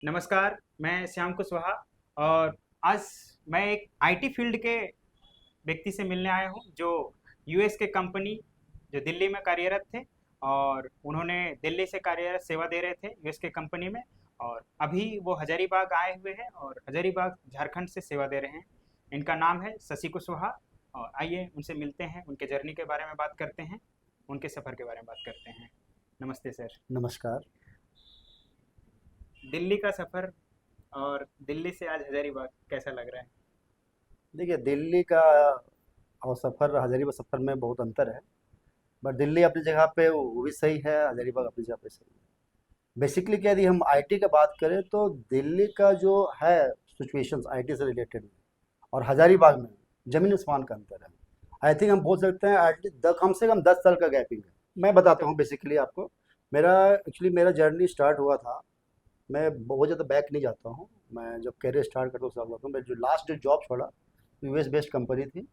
नमस्कार, मैं श्याम कुशवाहा और आज मैं एक आईटी फील्ड के व्यक्ति से मिलने आया हूँ जो यूएस के कंपनी जो दिल्ली में कार्यरत थे और उन्होंने दिल्ली से कार्यरत सेवा दे रहे थे यूएस के कंपनी में। और अभी वो हजारीबाग आए हुए हैं और हजारीबाग झारखंड से सेवा दे रहे हैं। इनका नाम है शशि कुशवाहा। और आइए उनसे मिलते हैं, उनके जर्नी के बारे में बात करते हैं, उनके सफ़र के बारे में बात करते हैं। नमस्ते सर। नमस्कार। दिल्ली का सफ़र और दिल्ली से आज हजारीबाग कैसा लग रहा है? देखिए, दिल्ली का और सफ़र हज़ारीबाग सफ़र में बहुत अंतर है। बट दिल्ली अपनी जगह पे वो भी सही है, हज़ारीबाग अपनी जगह पे सही है। बेसिकली क्या, यदि हम आईटी का बात करें तो दिल्ली का जो है सिचुएशंस आईटी से रिलेटेड में और हज़ारीबाग में ज़मीन आसमान का अंतर है। आई थिंक हम बोल सकते हैं एटलीस्ट कम से कम 10 साल का गैपिंग है। मैं बताता तो हूँ बेसिकली आपको। मेरा जर्नी स्टार्ट हुआ था। मैं बहुत ज़्यादा बैक नहीं जाता हूँ। मैं जब करियर स्टार्ट करता हूँ उसके बाद बताता हूँ। मैं जो लास्ट जो जॉब छोड़ा, यूएस बेस्ड कंपनी थी।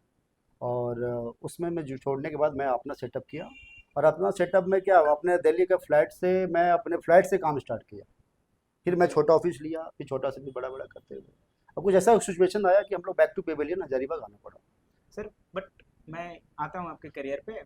और उसमें मैं जो छोड़ने के बाद मैं अपना सेटअप किया। और अपना सेटअप में क्या हुआ, अपने दिल्ली के फ्लैट से मैं अपने फ्लैट से काम स्टार्ट किया। फिर मैं ओके छोटा ऑफिस लिया, फिर छोटा से फिर बड़ा बड़ा करते हुए अब कुछ ऐसा सिचुएशन आया कि हम लोग बैक टू पेवेलियन हजारीबाग आना पड़ा। सर, बट मैं आता हूँ आपके करियर पे।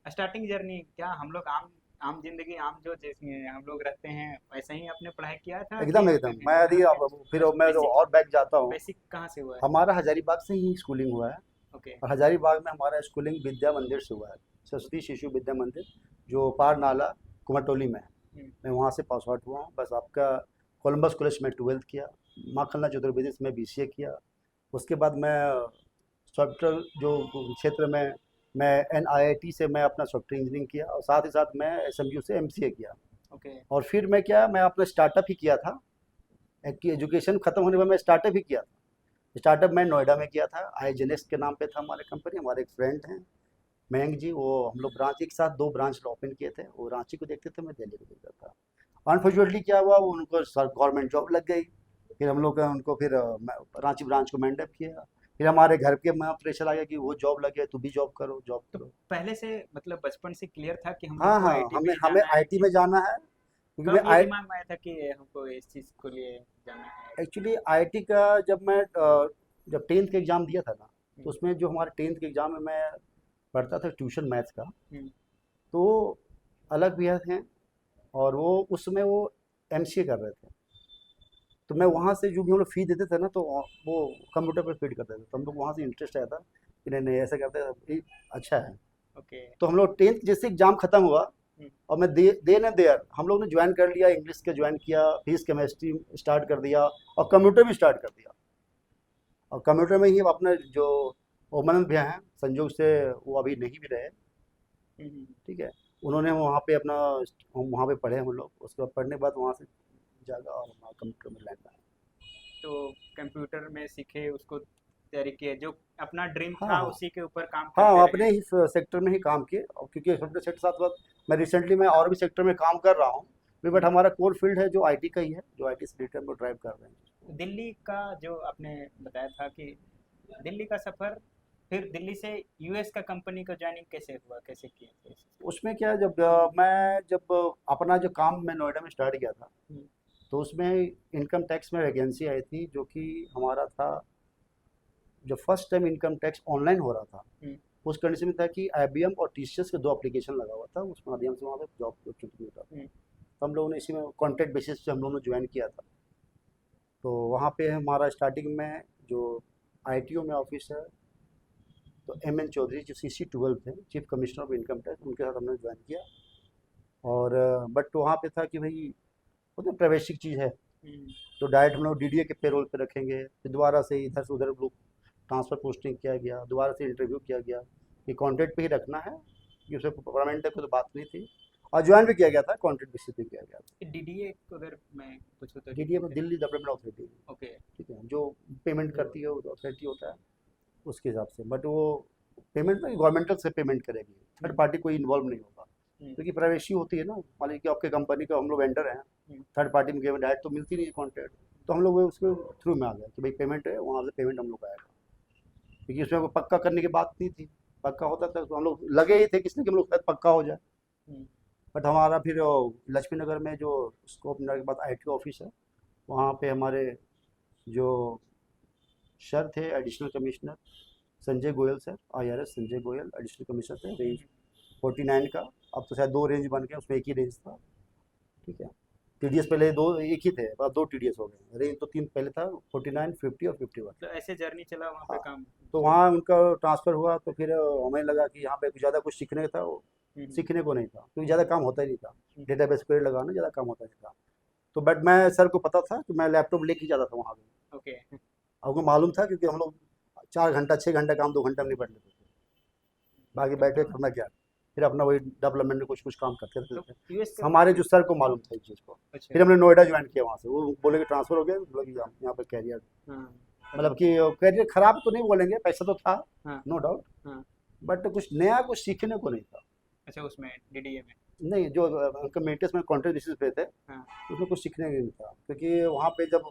स्टार्टिंग जर्नी क्या हम लोग आम आम जिंदगी आम जो जैसे हम लोग रहते हैं वैसे ही आपने पढ़ाई किया था कि एकदम एकदम मैं कहाँ यदि पे? अब फिर बस मैं जो बेसिक और बैक जाता हूँ। बेसिक कहाँ से हुआ है? हमारा हजारीबाग से ही स्कूलिंग हुआ है। ओके। और हजारीबाग में हमारा स्कूलिंग विद्या मंदिर से हुआ है। सरस्वती शिशु विद्या मंदिर, जो पार नाला कुमारटोली में है। हम्म। मैं वहाँ से पास आउट हुआ हूँ। बस आपका कोलंबस कॉलेज में 12th किया। माँ खन्ना चतुर्वेदी में बीसीए किया। उसके बाद मैं सॉफ्टवेयर जो क्षेत्र में मैं एनआईआईटी से मैं अपना सॉफ्टवेयर इंजीनियरिंग किया और साथ ही साथ मैं एसएमयू से एमसीए किया। ओके। और फिर मैं अपना स्टार्टअप ही किया था। एजुकेशन खत्म होने के बाद मैं स्टार्टअप ही किया था। स्टार्टअप मैं नोएडा में किया था। आईजेनेक्स के नाम पे था हमारे कंपनी। हमारे एक फ्रेंड हैं मयंक जी, वो हम लोग ब्रांच एक साथ 2 ब्रांच ओपन किए थे। वो रांची को देखते थे, मैं दिल्ली को देखता था। अनफॉर्चुनेटली क्या हुआ, वो उनको गवर्नमेंट जॉब लग गई। फिर हम लोग का उनको फिर रांची ब्रांच को मैंडेट किया। फिर हमारे घर के में प्रेशर आ गया कि वो जॉब लग गया, तू भी जॉब करो, जॉब तो करो। पहले से मतलब बचपन से क्लियर था कि हम लोग हाँ को हाँ, आईटी में हमें ही हमें जाना है आईटी कि में जाना है क्योंकि मैं कब ये आई दिमाग में आया था कि हमको इस चीज़ को लिए जाना है? एक्चुअली आईटी का जब 10th का एग्ज़ाम दिया था ना, तो हम्म। उसमें जो हमारे 10th के एग्ज़ाम में मैं पढ़ता था ट्यूशन मैथ्स का। हम्म। तो अलग भैया थे और वो उसमें वो एमसीए कर रहे थे। तो मैं वहाँ से जो भी हम लोग फ़ी देते थे ना, तो वो कंप्यूटर पे फीड करते थे। तो हम लोग वहाँ से इंटरेस्ट आया था कि नहीं नहीं ऐसा करते हैं, ये अच्छा है। ओके। तो हम लोग 10th जैसे एग्ज़ाम ख़त्म हुआ हम्म। और मैं देन एंड देयर हम लोग ने ज्वाइन कर लिया, इंग्लिश का ज्वाइन किया, फिजिक्स केमिस्ट्री स्टार्ट कर दिया और कंप्यूटर भी स्टार्ट कर दिया। और कंप्यूटर में ही अपने जो ओमानंद भैया हैं, संजोग से वो अभी नहीं भी रहे। हम्म। ठीक है। उन्होंने वहाँ पे अपना हम वहाँ पे पढ़े हम लोग। उसके बाद पढ़ने के बाद वहाँ से जागा और हमारा कंप्यूटर में लैंड आया। तो कंप्यूटर में सीखे, उसको तैयारी किए, जो अपना ड्रीम हाँ था हाँ उसी के ऊपर काम करते हाँ, रहे। अपने ही सेक्टर में ही काम किए। और क्योंकि सॉफ्टवेयर सेक्टर साथ साथ मैं रिसेंटली मैं और भी सेक्टर में काम कर रहा हूँ। बट हम्म। हमारा कोर फील्ड है जो आईटी का ही है, जो आईटी से रिलेटेड हम लोग ड्राइव कर रहे हैं। दिल्ली का जो आपने बताया था कि दिल्ली का सफ़र, फिर दिल्ली से यूएस का कंपनी का ज्वाइनिंग कैसे हुआ, कैसे किए थे? उसमें क्या, मैं जब अपना जो काम मैं नोएडा में स्टार्ट किया था, हम्म। तो उसमें इनकम टैक्स में वैकेंसी आई थी जो कि हमारा था। जो first time income tax online हो रहा था, हम्म। उस कंडीशन में था कि आईबीएम और टीसीएस के 2 एप्लीकेशन लगा हुआ था। उस माध्यम से वहाँ पे जॉब अपॉर्चुनिटी मिलता था। हम्म। तो हम लोगों ने इसी में कॉन्ट्रैक्ट बेसिस पे हम लोगों ने ज्वाइन किया था। तो वहाँ पे हमारा स्टार्टिंग में जो आईटीओ में ऑफिस है, तो एमएन चौधरी जो CC12 थे, chief commissioner of income tax, उनके साथ हमने ज्वाइन किया। और बट वहाँ पे था कि भाई वो तो प्राइवेसी चीज़ है। हम्म। तो डायरेक्ट हम लोग डीडीए के पेरोल पे रखेंगे, फिर दोबारा से इधर से उधर लोग ट्रांसफ़र पोस्टिंग किया गया, दोबारा से इंटरव्यू किया गया कि कॉन्ट्रैक्ट पे ही रखना है, कि उसे परमानेंट तक तो बात नहीं थी। और ज्वाइन भी किया गया था, कॉन्ट्रैक्ट बेसिस पे किया गया था। डीडीए को अगर मैं पूछूँ तो डीडीए डीडीए में का? Delhi development authority, okay. ठीक है, जो पेमेंट करती है वो अथॉरिटी होता है उसके हिसाब से। बट वो पेमेंट में गवर्नमेंटल से पेमेंट करेगी, थर्ड हम्म। पार्टी कोई इन्वॉल्व नहीं होगा। हम्म। क्योंकि प्राइवेसी होती है ना। मान लीजिए कि आपके कंपनी का हम लोग वेंडर हैं, हम्म। थर्ड पार्टी में डायरेक्ट तो मिलती नहीं है कॉन्ट्रैक्ट। तो हम लोग वो उसके थ्रू में आ गए कि भाई पेमेंट है, वहाँ से पेमेंट हम लोग का आएगा। क्योंकि उसमें कोई पक्का करने की बात नहीं थी। पक्का होता था तो हम लोग लगे ही थे किसने कि हम लोग शायद पक्का हो जाए। हम्म। बट हमारा फिर लक्ष्मी नगर में जो स्कोप मिलने के बाद आईटी ऑफिस है, वहाँ पे हमारे जो सर थे additional commissioner Sanjay Goyal sir, IRS Sanjay Goyal additional commissioner थे, रेंज 49 का। अब तो शायद 2 रेंज बन गए, उसमें एक ही रेंज था। ठीक है। TDS पहले 2 एक ही थे, अब 2 TDS हो गए। रेंज तो 3 पहले था, 49, 50 और 51। तो ऐसे जर्नी चला वहाँ पे हाँ, काम। तो वहाँ उनका ट्रांसफ़र हुआ तो फिर हमें लगा कि यहाँ पे कुछ ज़्यादा कुछ सीखने का था, वो हम्म, सीखने को नहीं था, क्योंकि ज़्यादा काम होता ही नहीं था। हम्म, डेटाबेस क्वेरी लगाना ज़्यादा काम होता नहीं था। तो बट मैं सर को पता था कि मैं लैपटॉप लेके ही जाता था वहाँ पे। ओके। हमको मालूम था क्योंकि हम लोग 4 घंटा 6 घंटा काम 2 घंटा में निपट लेते थे। बाकी तब बैठे तो करना क्या, फिर अपना वही डेवलपमेंट में कुछ कुछ काम करते रहते तो थे। यूएस का। हमारे जो सर को मालूम था इस चीज़ को। अच्छा। फिर हमने नोएडा ज्वाइन किया वहाँ से, वो बोले कि ट्रांसफ़र हो गया, बोला कि यहाँ पर कैरियर, हाँ। मतलब कि कैरियर खराब तो नहीं बोलेंगे, पैसा तो था, हाँ। नो डाउट, हाँ। बट कुछ नया कुछ सीखने को नहीं था। अच्छा, उसमें डीडीए में। नहीं, जो उनका मेंटेनेंस में कॉन्ट्रैक्ट बेसिस पे थे, हाँ। उसमें कुछ सीखने को नहीं था, क्योंकि वहाँ पे जब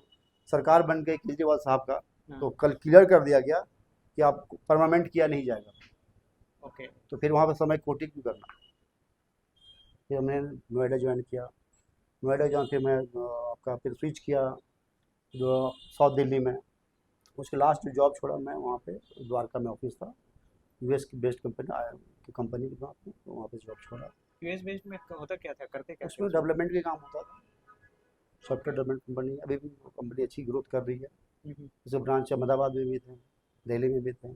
सरकार बन गई केजरीवाल साहब का, हाँ। तो कल क्लियर कर दिया गया कि आप परमानेंट किया नहीं जाएगा। ओके। तो फिर वहाँ पे समय कोटिंग क्यों करना। फिर हमने नोएडा ज्वाइन किया। नोएडा जहाँ फिर मैं आपका फिर स्विच किया जो साउथ दिल्ली में। उसके लास्ट जो जॉब छोड़ा मैं वहाँ पे द्वारका में ऑफिस था, US की बेस्ड कंपनी आया की कंपनी के साथ में, तो वहाँ पे जॉब छोड़ा। यूएस बेस्ड में होता क्या था, करते क्या थे उसमें उसमें? डेवलपमेंट का काम होता था, सॉफ्टवेयर डेवलपमेंट कंपनी, अभी भी वो कंपनी अच्छी ग्रोथ कर रही है। हम्म, जैसे ब्रांच अहमदाबाद में भी थे, दिल्ली में भी थे,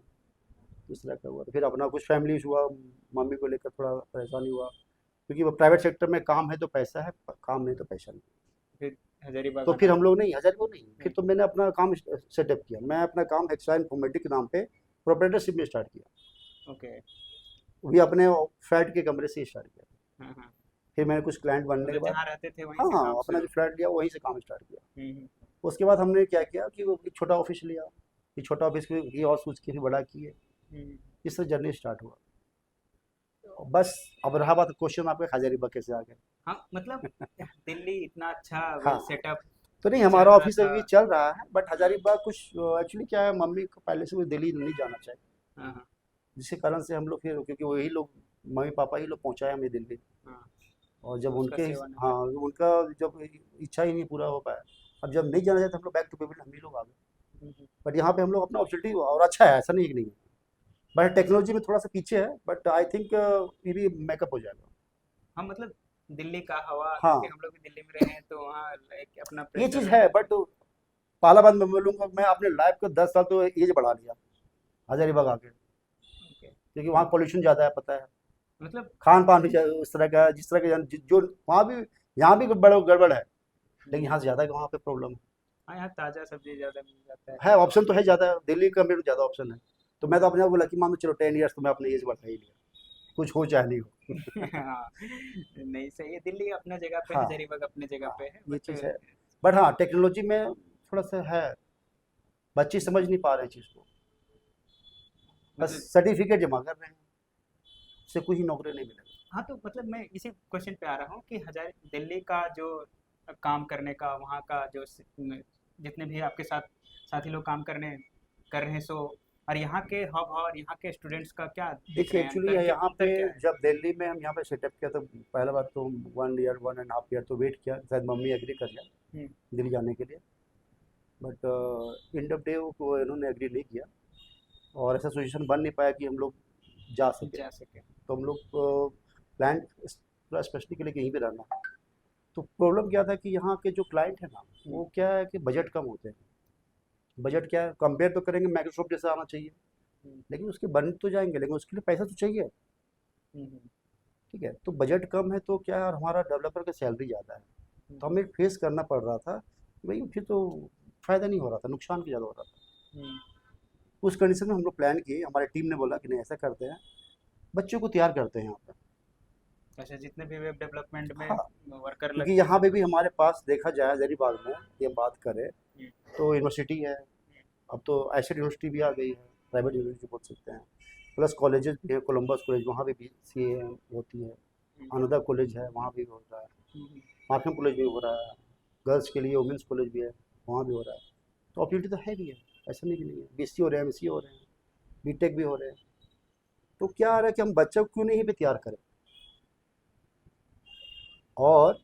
इस तरह का हुआ। तो फिर अपना कुछ फैमिली इशू हुआ, मम्मी को लेकर थोड़ा परेशानी हुआ, क्योंकि वो प्राइवेट सेक्टर में काम है तो पैसा है, काम नहीं तो पैसा नहीं। फिर हजारीबाग तो आना फिर हम पड़ा। लोग नहीं, हज़ार को नहीं, फिर हम्म, तो मैंने अपना काम सेटअप किया। मैं अपना काम एक्स्ट्रा इन्फॉर्मेटिक के नाम पे प्रोप्राइटरशिप में स्टार्ट किया। ओके। वो भी अपने फ्लैट के कमरे से ही स्टार्ट किया। हाँ हाँ। फिर मैंने कुछ क्लाइंट बनने के मतलब बाद, जहाँ रहते थे वहीं हाँ से हाँ, काम अपना शुरू। जो फ्लैट लिया वहीं से काम स्टार्ट किया। हम्म, उसके बाद हमने क्या किया कि वो एक छोटा ऑफिस लिया, कि छोटा ऑफिस की और सोच के फिर बड़ा किए। हम्म। इस तरह जर्नी स्टार्ट हुआ। और बस अब रहा बात क्वेश्चन आपके हजारीबाग कैसे आ गए। हाँ, मतलब दिल्ली इतना अच्छा वेल हाँ, सेटअप तो नहीं चल हमारा रहा ऑफिस था। अभी भी चल रहा है, बट हाँ हजारीबाग कुछ एक्चुअली क्या है, मम्मी को पहले से वो दिल्ली नहीं जाना चाहिए, हाँ। हाँ जिसके कारण से हम लोग फिर, क्योंकि वही लोग, मम्मी पापा ही लोग पहुँचाए हमें दिल्ली। हाँ। और तो जब उसका उनके, हाँ, सेवानिवृत्त। उनका जब इच्छा ही नहीं पूरा हो पाया, अब जब नहीं जाना चाहते हम लोग बैक टू पेमेंट हम ही लोग आ गए। हम्म, बट यहाँ पे हम लोग अपना अपॉर्चुनिटी हुआ और अच्छा है, ऐसा नहीं है कि नहीं है। बट टेक्नोलॉजी में थोड़ा सा पीछे है, बट आई थिंक ये भी मेकअप हो जाएगा। हाँ, मतलब दिल्ली का हवा, क्योंकि हाँ, हम लोग भी दिल्ली में रहे हैं तो वहाँ लाइक अपना ये प्रेशर चीज़ रहता है, है। बट पाला बाद मैं बोलूँगा, मैं अपने लाइफ को 10 साल तो एज बढ़ा लिया हजारीबाग आके, ओके। क्योंकि वहाँ पॉल्यूशन ज़्यादा है, पता है। मतलब। खान पान भी उस तरह का है, जिस तरह के जो वहाँ भी, यहाँ भी बड़ा गड़बड़ है, लेकिन हम्म, यहाँ से ज़्यादा वहाँ पे प्रॉब्लम हाँ, यहाँ ताज़ा सब्जी ज़्यादा मिल जाता है है। तो। ऑप्शन तो है ज़्यादा, दिल्ली का मेरे ज़्यादा ऑप्शन है। तो मैं तो अपने आप को लकी मानू, चलो 10 ईयर्स तो मैं अपने एज बढ़ा ही लिया, कुछ हो चाहे नहीं हो। हाँ, नहीं सही है, दिल्ली अपना जगह पे है, हाँ हजारीबाग अपने जगह हाँ, पे है, ये बट। चीज़ है। बट हाँ, टेक्नोलॉजी में थोड़ा सा है, बच्चे समझ नहीं पा रहे चीज़ को, बस मतलब। सर्टिफिकेट जमा कर रहे हैं, उससे कुछ ही नौकरी नहीं मिलेगा। हाँ, तो मतलब मैं इसी क्वेश्चन पे आ रहा हूँ कि हजार दिल्ली का जो काम करने का, वहाँ का जो जितने भी आपके साथ साथी लोग काम करने कर रहे हैं, सो और यहाँ के हब और यहाँ के स्टूडेंट्स का क्या देख देखिए रहे हैं, एक्चुअली अंतर क्या, यहाँ पे अंतर क्या है? जब दिल्ली में हम यहाँ पे सेटअप किया, तो पहला बात तो 1 ईयर 1.5 ईयर तो वेट किया, शायद मम्मी एग्री कर जाए हम्म, दिल्ली जाने के लिए। बट एंड ऑफ डे वो इन्होंने एग्री नहीं किया, और ऐसा सिचुएशन बन नहीं पाया कि हम लोग जा सके। जा सके। तो हम लोग प्लान पूरा स्पेशली के लिए कहीं भी रहना। तो प्रॉब्लम क्या था कि यहाँ के जो क्लाइंट है ना, हम्म, वो क्या है कि बजट कम होते हैं। बजट क्या है, कंपेयर तो करेंगे माइक्रोसॉफ्ट जैसा आना चाहिए, हम्म, लेकिन उसके बन तो जाएंगे, लेकिन उसके लिए पैसा तो चाहिए। हम्म, ठीक है, तो बजट कम है तो क्या है, और हमारा डेवलपर का सैलरी ज़्यादा है, तो हम्म, हमें फेस करना पड़ रहा था कि भाई फिर तो फ़ायदा नहीं हो रहा था, नुकसान की ज़्यादा हो रहा था। हम्म। उस कंडीशन में हम लोग प्लान किए, हमारे टीम ने बोला कि नहीं ऐसा करते हैं, बच्चों को तैयार करते हैं यहाँ पर। अच्छा, जितने भी वेब डेवलपमेंट में हाँ, वर्कर क्योंकि लगते हैं यहाँ पे सब। भी हमारे पास देखा जाए हज़ारीबाग में, ये बात करें हम्म, तो यूनिवर्सिटी है, अब तो ऐसे यूनिवर्सिटी भी आ गई है, प्राइवेट यूनिवर्सिटी बोल सकते हैं, प्लस कॉलेजेस भी है, कोलंबस कॉलेज वहाँ भी BCA होती है, हम्म, अनदर कॉलेज है वहाँ भी हो रहा है, हम्म, मार्खम कॉलेज भी हो रहा है, गर्ल्स के लिए वुमेंस कॉलेज भी है, वहाँ भी हो रहा है। तो अपॉर्चुनिटी तो है भी है, ऐसा नहीं कि नहीं है। BSc हो रहे हैं, MSc हो रहे हैं, B.Tech भी हो रहे हैं। तो क्या आ रहा है कि हम बच्चों को क्यों नहीं भी तैयार करें, और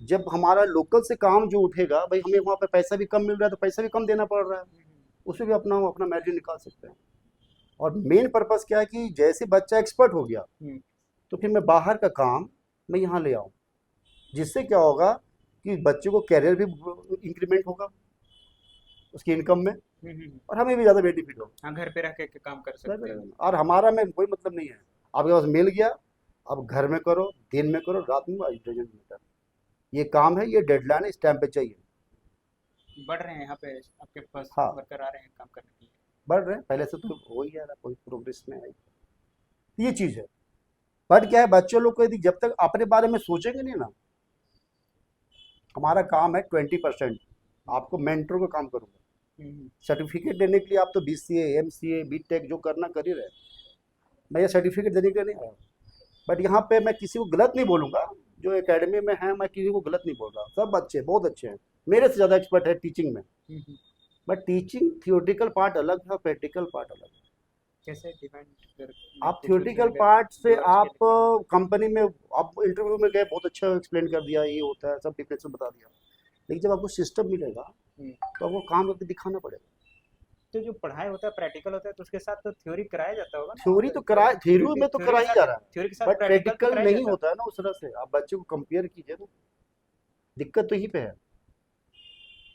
जब हमारा लोकल से काम जो उठेगा भाई, हमें वहाँ पे पैसा भी कम मिल रहा है तो पैसा भी कम देना पड़ रहा है, उसमें भी अपना अपना मार्जिन निकाल सकते हैं। और मेन पर्पस क्या है कि जैसे बच्चा एक्सपर्ट हो गया हम्म, तो फिर मैं बाहर का काम मैं यहाँ ले आऊँ, जिससे क्या होगा कि बच्चे को कैरियर भी इंक्रीमेंट होगा उसकी इनकम में, और हमें भी ज़्यादा बेनिफिट होगा। हाँ, घर पे रह के काम कर सकते हैं। और हमारा में कोई मतलब नहीं है, आपके पास मिल गया, अब घर में करो, दिन में करो, रात में, डजंट मैटर, ये काम है, ये डेडलाइन है, इस टाइम पे चाहिए। बढ़ रहे हैं यहाँ पे आपके पास हाँ, वर्कर आ रहे हैं काम करने के लिए? बढ़ रहे हैं, पहले से तो हो ही जा रहा, कोई प्रोग्रेस में आई, ये चीज़ है। बट क्या है, बच्चों लोग को यदि जब तक अपने बारे में सोचेंगे नहीं ना, हमारा काम है 20%, आपको मेंटर का काम करूँगा, सर्टिफिकेट देने के लिए आप तो BCA MCA BTech जो करना कर ही रहे, मैं ये सर्टिफिकेट देने के लिए नहीं आया। बट यहाँ पे मैं किसी को गलत नहीं बोलूँगा, जो एकेडमी में है मैं किसी को गलत नहीं बोल रहा, सब अच्छे, बहुत अच्छे हैं, मेरे से ज़्यादा एक्सपर्ट है टीचिंग में। बट टीचिंग थियोरटिकल पार्ट अलग है और प्रैक्टिकल पार्ट अलग है। कैसे डिपेंड कर आप कुछ थियोरटिकल अगर पार्ट से व्यूअर्स आप के लिए? कंपनी में, आप इंटरव्यू में गए, बहुत अच्छा एक्सप्लेन कर दिया, ये होता है, सब डिफरेंस बता दिया, लेकिन जब आपको सिस्टम मिलेगा हम्म, तो आपको काम करके दिखाना पड़ेगा। तो जो पढ़ाई होता है प्रैक्टिकल होता है, तो उसके साथ तो थ्योरी कराया जाता होगा ना? थ्योरी तो करा, थ्योरी में तो करा ही जा रहा है, थ्योरी के साथ बट प्रैक्टिकल तो प्रैक्टिकल कराया नहीं जाता होता है ना उस तरह से, आप बच्चे को कंपेयर कीजिए ना, दिक्कत तो यहीं पे है।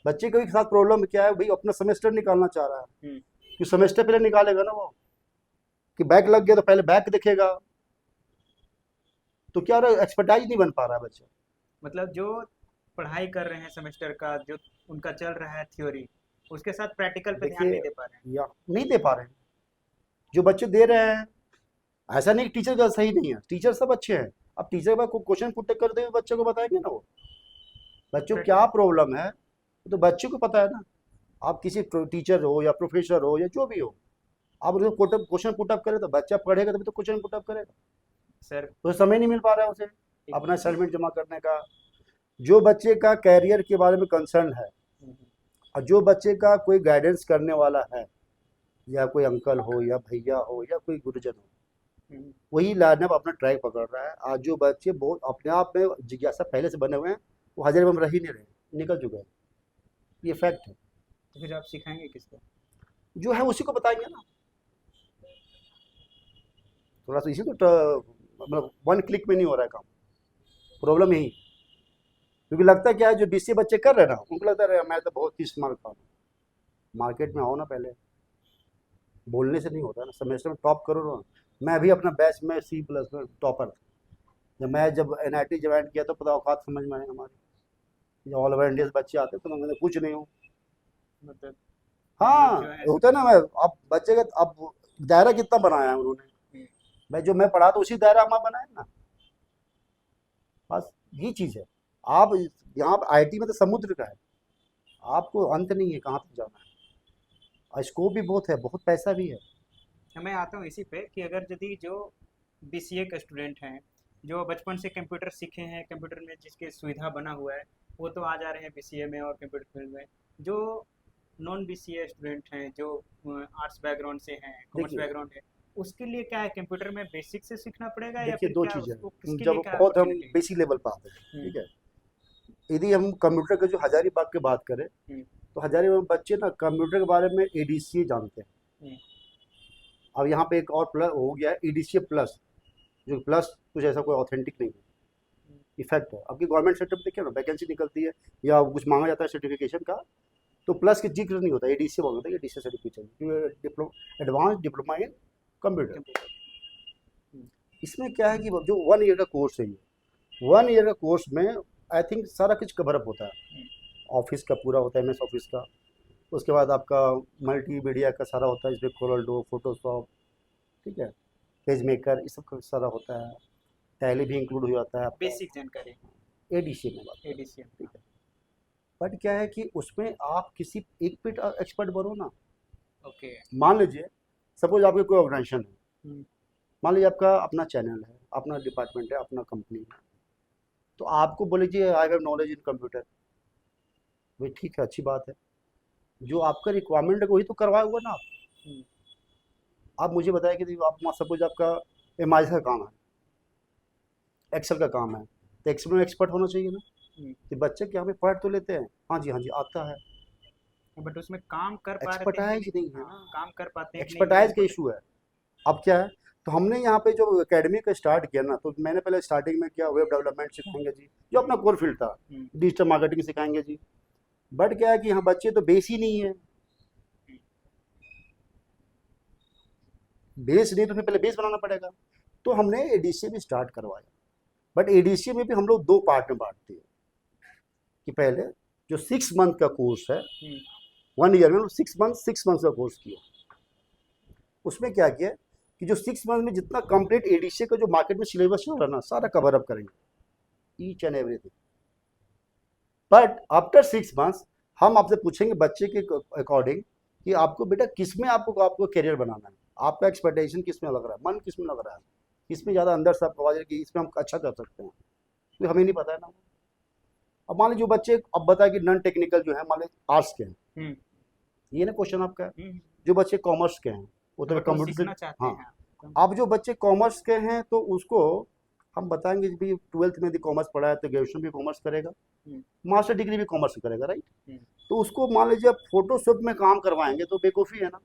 बच्चे के साथ प्रॉब्लम क्या है भाई, अपना सेमेस्टर निकालना चाह रहा है, है। कि सेमेस्टर पहले निकालेगा ना वो, कि बैक लग गया तो पहले बैक देखेगा, तो क्या रहा, एक्सपर्टाइज नहीं बन पा रहा है बच्चा। मतलब जो पढ़ाई कर रहे हैं सेमेस्टर का, जो उनका चल रहा है थ्योरी, उसके साथ प्रैक्टिकल पे ध्यान देखिए, नहीं दे पा रहे हैं। या नहीं दे पा रहे हैं, जो बच्चे दे रहे हैं, ऐसा नहीं कि टीचर का सही नहीं है, टीचर सब अच्छे हैं, अब टीचर के पास क्वेश्चन पुट करते हुए बच्चों को बताएंगे ना, वो बच्चों को क्या प्रॉब्लम है तो बच्चों को पता है ना। आप किसी टीचर हो या प्रोफेसर हो या जो भी हो, आप उसको क्वेश्चन पुटअप करें तो बच्चा पढ़ेगा, तभी तो क्वेश्चन पुटअप करेगा। सर, तो समय नहीं मिल पा रहा है उसे एक अपना असाइनमेंट जमा करने का। जो बच्चे का कैरियर के बारे में कंसर्न है, और जो बच्चे का कोई गाइडेंस करने वाला है, या कोई अंकल हो या भैया हो या कोई गुरुजन हो, वही लाइन अपना ट्रैक पकड़ रहा है। आज जो बच्चे बहुत अपने आप में जिज्ञासा पहले से बने हुए हैं, वो हजारे में रह ही नहीं रहे, निकल चुके हैं, ये फैक्ट है। तो फिर आप सिखाएंगे किसको? जो है उसी को बताएंगे ना, थोड़ा सा इसी तो मतलब वन क्लिक में नहीं हो रहा है काम, प्रॉब्लम यही। क्योंकि लगता है क्या है, जो BCA बच्चे कर रहे हैं ना, उनको लगता है मैं तो बहुत ही स्मार्ट काम, मार्केट में आओ ना, पहले बोलने से नहीं होता ना, सेमेस्टर में टॉप करो ना। मैं भी अपना बैच में C+ में टॉपर था, जब NIT ज्वाइन किया तो पता औकात समझ में आई हमारी, जो ऑल ओवर इंडिया से बच्चे आते तो मैं कुछ नहीं हूँ। मतलब हम लोग हाँ, जो है होता है ना, मैं अब बच्चे का अब दायरा कितना बनाया है उन्होंने, जो मैं पढ़ा तो उसी दायरा हमारा बनाया ना, बस ये चीज़ है। आप यहाँ IT में तो समुद्र का है, आपको अंत नहीं है कहाँ तक जाना है, और स्कोप भी बहुत है, बहुत पैसा भी है। मैं आता हूँ इसी पे कि अगर यदि जो BCA के स्टूडेंट हैं, जो बचपन से कंप्यूटर सीखे हैं, कंप्यूटर में जिसकी सुविधा बना हुआ है, वो तो आ जा रहे हैं BCA में और कंप्यूटर फील्ड में। जो नॉन BCA स्टूडेंट हैं, जो आर्ट्स बैकग्राउंड से हैं, कॉमर्स देखिए, बैकग्राउंड है, उसके लिए क्या है, कंप्यूटर में बेसिक से सीखना पड़ेगा या देखिए फिर दो क्या चीज़ें उसको, हैं, किसके जब लिए क्या बहुत हम अपॉर्चुनिटी है? बेसिक लेवल पर आते हैं, हम्म, ठीक है, यदि हम कंप्यूटर के जो हजारीबाग की बात करें, हम्म, तो हजारीबाग बच्चे ना कंप्यूटर के बारे में ADCA जानते हैं। हम्म, अब यहाँ पे एक और प्लस हो गया है, ADCA प्लस, जो प्लस कुछ ऐसा कोई ऑथेंटिक नहीं है, इफेक्ट है। आपकी गवर्नमेंट सेक्टर में देखिए ना, वैकेंसी निकलती है या कुछ मांगा जाता है सर्टिफिकेशन का, तो प्लस की जिक्र नहीं होता, ADCA बोल होता है, ADCA certification, advance diploma in computer. Computer. Hmm, इसमें क्या है कि जो 1 ईयर का कोर्स है, ये 1 ईयर का कोर्स में आई थिंक सारा कुछ कवरअप होता है, हम्म, ऑफिस का पूरा होता है, MS ऑफिस का, उसके बाद आपका मल्टीमीडिया का सारा होता है, इसमें कोरल ड्रॉ, फोटोशॉप, ठीक है, पेज मेकर, ये सब का सारा होता है, टैली भी इंक्लूड हो जाता है आपका, बेसिक जानकारी। ADCA में बात करें, ADCA। ठीक है। बट क्या है कि उसमें आप किसी एक पे एक्सपर्ट बनो ना। ओके। मान लीजिए, सपोज आपके कोई ऑर्गेनाइजेशन है, हम्म, मान लीजिए आपका अपना चैनल है, अपना डिपार्टमेंट है, अपना कंपनी है, तो आपको बोले जी I have knowledge in computer, भाई ठीक है, अच्छी बात है, जो आपका रिक्वायरमेंट है वही तो करवाया हुआ ना आप। हम्म, आप मुझे बताया कि आप सपोज आपका MIS का काम है, एक्सेल का काम है, तो एक्सेल में एक्सपर्ट होना चाहिए ना। कि बच्चे क्या हमें पढ़ तो लेते हैं, हाँ जी आता है, बट उसमें काम कर पा रहे थे कि एक्सपर्टाइज नहीं? नहीं है हाँ, ना, काम कर पाते हैं कि नहीं ये एक्सपर्टाइज का इम्पोर्टेंट। इशू है। अब क्या है, तो हमने यहाँ पे जो एकेडमी का स्टार्ट किया ना, तो मैंने पहले स्टार्टिंग में किया वेब डेवलपमेंट सिखाएंगे जी, जो अपना कोर फील्ड था, डिजिटल मार्केटिंग सिखाएंगे जी। बट क्या है कि यहाँ बच्चे तो बेस ही नहीं है, बेस नहीं तो फिर पहले बेस बनाना पड़ेगा। तो हमने एडीसी भी स्टार्ट करवाया, बट एडीसी में भी हम लोग दो पार्ट में बांटते हैं, कि पहले जो 6 मंथ का कोर्स है, 1 ईयर में 6 मंथ का कोर्स किया, उसमें क्या किया कि जो 6 मंथ में जितना कंप्लीट एडीसी का जो मार्केट में सिलेबस चल रहा है ना, सारा कवर अप करेंगे, each and everything. But after 6 months हम आपसे पूछेंगे बच्चे के अकॉर्डिंग कि आपको बेटा किस में आपको आपको करियर बनाना है, आपका एक्सपेक्टेशन किस में लग रहा है, मन किस में लग रहा है, किस में ज़्यादा अंदर से आपको आवाज़ है कि इसमें हम अच्छा कर सकते हैं, तो हमें नहीं पता है ना। अब मान लीजिए जो बच्चे अब बताए कि नॉन टेक्निकल जो है, मान लीजिए आर्ट्स के हैं, ये ना क्वेश्चन आपका है। जो बच्चे कॉमर्स के हैं वो तो बट वो कंप्यूटर से, सीखना चाहते हाँ, हैं। अब जो बच्चे कॉमर्स के हैं तो उसको हम बताएंगे कि भाई 12th में यदि कॉमर्स पढ़ा है तो ग्रेजुएशन भी कॉमर्स करेगा, मास्टर डिग्री भी कॉमर्स से करेगा, राइट। तो उसको मान लीजिए आप फोटोशॉप में काम करवाएंगे तो बेवकूफ़ी है ना,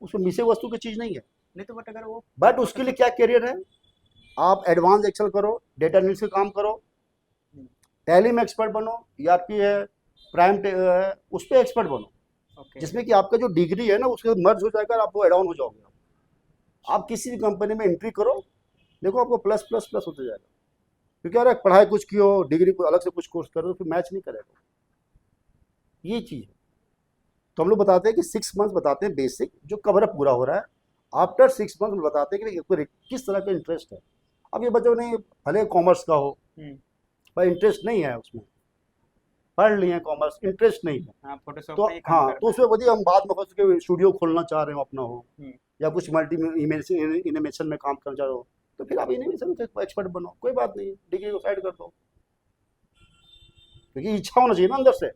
उसमें मिसे वस्तु की चीज़ नहीं है। नहीं तो बट अगर वो बट उसके लिए क्या करियर है, आप एडवांस एक्सेल करो, डेटा एनालिसिस का काम करो, टैली में एक्सपर्ट बनो, ईआरपी है, प्राइम है, उस पर एक्सपर्ट बनो, जिसमें कि आपका जो डिग्री है ना उसके मर्ज हो जाएगा, आप वो एड ऑन हो जाओगे। आप किसी भी कंपनी में एंट्री करो, देखो आपको प्लस प्लस प्लस होते जाएगा, क्योंकि अरे पढ़ाई कुछ की हो, डिग्री को अलग से कुछ कोर्स करो, फिर मैच नहीं करेगा, ये चीज़ है। तो हम लोग बताते हैं कि 6 मंथ बताते हैं बेसिक जो कवर अप पूरा हो रहा है, आफ्टर 6 मंथ बताते हैं कि आपको किस तरह का इंटरेस्ट है। अब ये बच्चों ने भले कॉमर्स का हो पर इंटरेस्ट नहीं है उसमें, पढ़ लिए हैं कॉमर्स, इंटरेस्ट नहीं है, हाँ, फोटोशॉप तो में ही काम हाँ, करना तो उसमें बताइए हम बाद में फंस के स्टूडियो खोलना चाह रहे हो अपना हो, है। या कुछ मल्टी एनिमेशन में काम करना चाह रहे हो, तो फिर आप एनिमेशन के एक्सपर्ट बनो, कोई बात नहीं, डिग्री को साइड कर दो, क्योंकि इच्छा होना चाहिए ना अंदर से।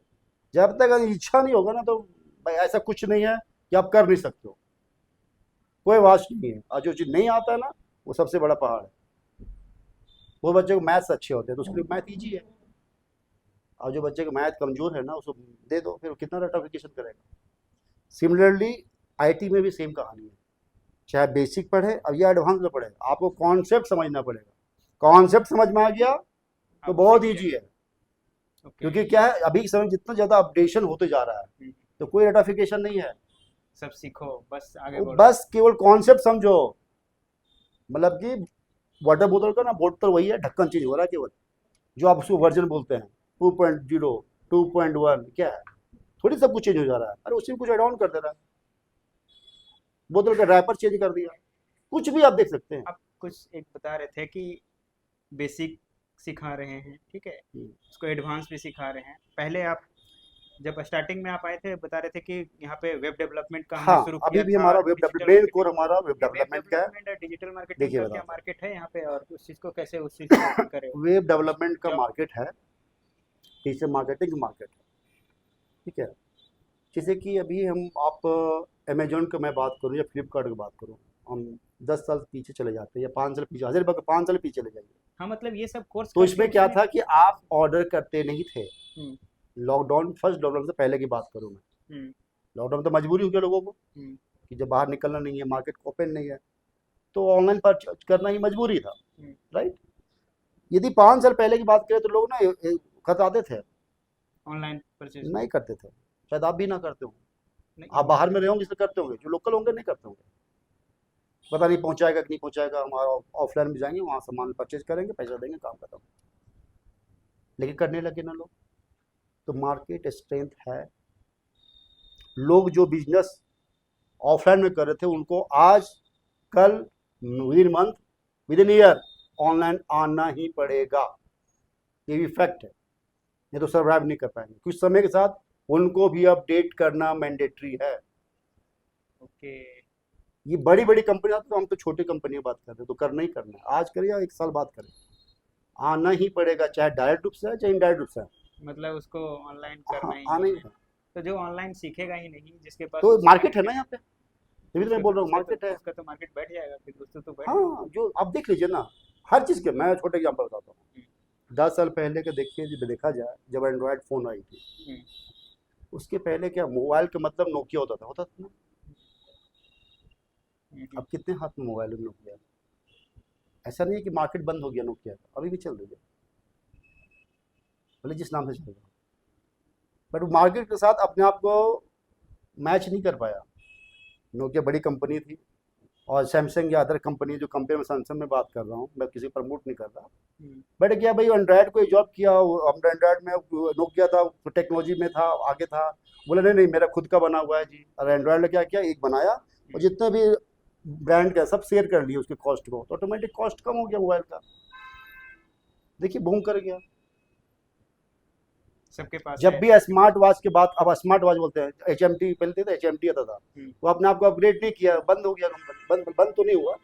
जब तक इच्छा नहीं होगा ना, तो भाई ऐसा कुछ नहीं है कि आप कर नहीं सकते हो, कोई वाच नहीं है। और जो चीज़ नहीं आता है ना, वो सबसे बड़ा पहाड़ है। वो बच्चे को मैथ्स अच्छे होते हैं तो उसके लिए मैथ ईजी है, और जो बच्चे को मैथ कमजोर है ना उसको दे दो, फिर वो कितना रटाफिकेशन करेगा। सिमिलरली आईटी में भी सेम कहानी है, चाहे बेसिक पढ़े अब या एडवांस में पढ़े, आपको कॉन्सेप्ट समझना पड़ेगा। कॉन्सेप्ट समझ में आ गया तो आप बहुत सीख ईजी है, ओके। क्योंकि क्या है अभी के समय जितना ज़्यादा अपडेशन होते जा रहा है तो कोई रटाफिकेशन नहीं है, सब सीखो, बस आगे वो बढ़ो। बस केवल कॉन्सेप्ट समझो। मतलब कि वाटर बोतल का ना बोतल वही है, ढक्कन चेंज हो रहा है केवल, जो आप उसको वर्जन बोलते हैं 2.0 2.1 क्या है, थोड़ी सब कुछ चेंज हो जा रहा है, अरे उसी में कुछ एड ऑन कर दे रहा है, बोतल का ड्राइपर चेंज कर दिया, कुछ भी आप देख सकते हैं। आप कुछ एक बता रहे थे कि बेसिक सिखा रहे हैं, ठीक है, उसको एडवांस भी सिखा रहे हैं। पहले आप जब स्टार्टिंग में आप आए थे बता रहे थे कि यहाँ पे वेब डेवलपमेंट का हमने हाँ, शुरू अभी किया भी था, हमारा web digital main core marketing. हमारा वेब ये वेब डेवलपमेंट का है। डेवलपमेंट और डिजिटल मार्केटिंग देखिए का क्या बताते मार्केट है यहाँ पे, और उस चीज़ को कैसे उस चीज़ को करें? वेब डेवलपमेंट का जॉब। मार्केट है, डिजिटल मार्केटिंग का मार्केट है, ठीक है। जैसे कि अभी हम आप अमेजोन का मैं बात करूँ या फ्लिपकार्ट की बात करूँ, हम 10 साल पीछे चले जाते हैं या 5 साल पीछे, हज़ार 5 साल पीछे चले जाइए। हाँ, मतलब ये सब कोर्स तो करके इसमें क्या उसमें। था कि आप ऑर्डर करते नहीं थे, हम्म, लॉकडाउन, फर्स्ट लॉकडाउन से पहले की बात करूँ मैं, हम्म, लॉकडाउन तो मजबूरी हो गया लोगों को हम्म, कि जब बाहर निकलना नहीं है, मार्केट ओपन नहीं है, तो ऑनलाइन परचेज करना ही मजबूरी था, राइट। यदि 5 साल पहले की बात करें तो लोग ना खत आते थे, ऑनलाइन परचेज नहीं करते थे, शायद आप भी ना करते हो, नहीं। आप बाहर में रहे होंगे इसलिए करते होंगे, जो लोकल होंगे नहीं करते होंगे, पता नहीं पहुंचाएगा कि नहीं पहुंचाएगा, हमारा ऑफलाइन में जाएंगे वहाँ सामान परचेज करेंगे, पैसा देंगे, काम खत्म। लेकिन करने लगे ना लोग, तो मार्केट स्ट्रेंथ है। लोग जो बिजनेस ऑफलाइन में कर रहे थे उनको आज कल with in month with in year online आना ही पड़ेगा, ये भी फैक्ट है, नहीं तो सर्वाइव नहीं कर पाएंगे। कुछ समय के साथ उनको भी अपडेट करना मैंडेटरी है। ओके। ये बड़ी बड़ी कंपनियां तो हम तो छोटी कंपनियां बात कर रहे हैं, तो करना ही करना है, आज करें या 1 साल बाद करें, आना ही पड़ेगा, चाहे डायरेक्ट रूप से है चाहे इनडायरेक्ट रूप से है। मतलब उसको ऑनलाइन हाँ, करना ही आना ही है। है। तो जो ऑनलाइन सीखेगा ही नहीं, जिसके पास तो वो मार्केट है सीखने ना के यहाँ पे, तभी तो मैं उसका बोल तो रहा हूँ उसका मार्केट है। उसका तो मार्केट बैठ जाएगा, फिर उससे तो बैठ जाएगा। हाँ, जो आप देख लीजिए ना, हर चीज़ के, मैं छोटे एग्जाम्पल बताता हूँ, 10 साल पहले के देखिए, जब देखा जाए, जब एंड्रॉयड फ़ोन आई थी, हम्म, उसके पहले क्या मोबाइल का मतलब नोकिया होता था ना। हम्म, अब कितने हाथ में मोबाइल है नोकिया। ऐसा नहीं है कि मार्केट बंद हो गया नोकिया का, अभी भी चल रही है, भले जिस नाम से चल रहा है, बट मार्केट के साथ अपने आप को मैच नहीं कर पाया। नोकिया बड़ी कंपनी थी, और सैमसंग या अदर कंपनी जो कंपेयर में, सैमसंग में बात कर रहा हूँ मैं, किसी प्रमोट नहीं कर रहा। हम्म, बट क्या भाई, एंड्रॉयड को जॉब किया, हम एंड्रॉयड में, नोकिया था टेक्नोलॉजी में था, आगे था, बोले नहीं नहीं मेरा खुद का बना हुआ है जी। और एंड्रॉयड ने क्या किया, एक बनाया और हम्म, जितने भी ब्रांड का सब शेयर कर लिए उसके कॉस्ट को, तो ऑटोमेटिक कॉस्ट कम हो गया मोबाइल का। देखिए बूम कर गया। सबके पास जब है। भी स्मार्ट वॉच के बाद, अब स्मार्ट वॉच बोलते हैं, एच एम टी पहले थे, एच एम टी आता था, हम्म, वो अपने आप को अपग्रेड नहीं किया, बंद हो गया कंपनी, बंद तो नहीं हुआ,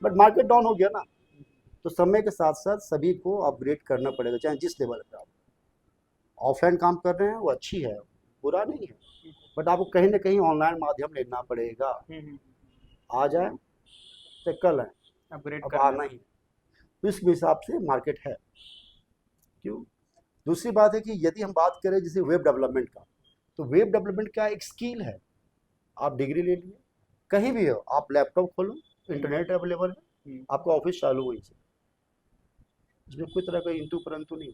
बट मार्केट डाउन हो गया ना। तो समय के साथ साथ सभी को अपग्रेड करना पड़ेगा, चाहे जिस लेवल पे आप ऑफलाइन काम कर रहे हैं, वो अच्छी है, बुरा नहीं है, बट आपको कहीं ना कहीं ऑनलाइन माध्यम लेना पड़ेगा। आ जाए तो कल है, अपग्रेड अब करना आना है। ही है। तो इस हिसाब से मार्केट है। क्यों? दूसरी बात है कि यदि हम बात करें जैसे वेब डेवलपमेंट का, तो वेब डेवलपमेंट का एक स्किल है। आप डिग्री ले लिए, कहीं भी हो, आप लैपटॉप खोलो, हम्म, इंटरनेट अवेलेबल है, हम्म, आपका ऑफिस चालू वहीं से, इसमें कोई तरह का इंतु परंतु नहीं।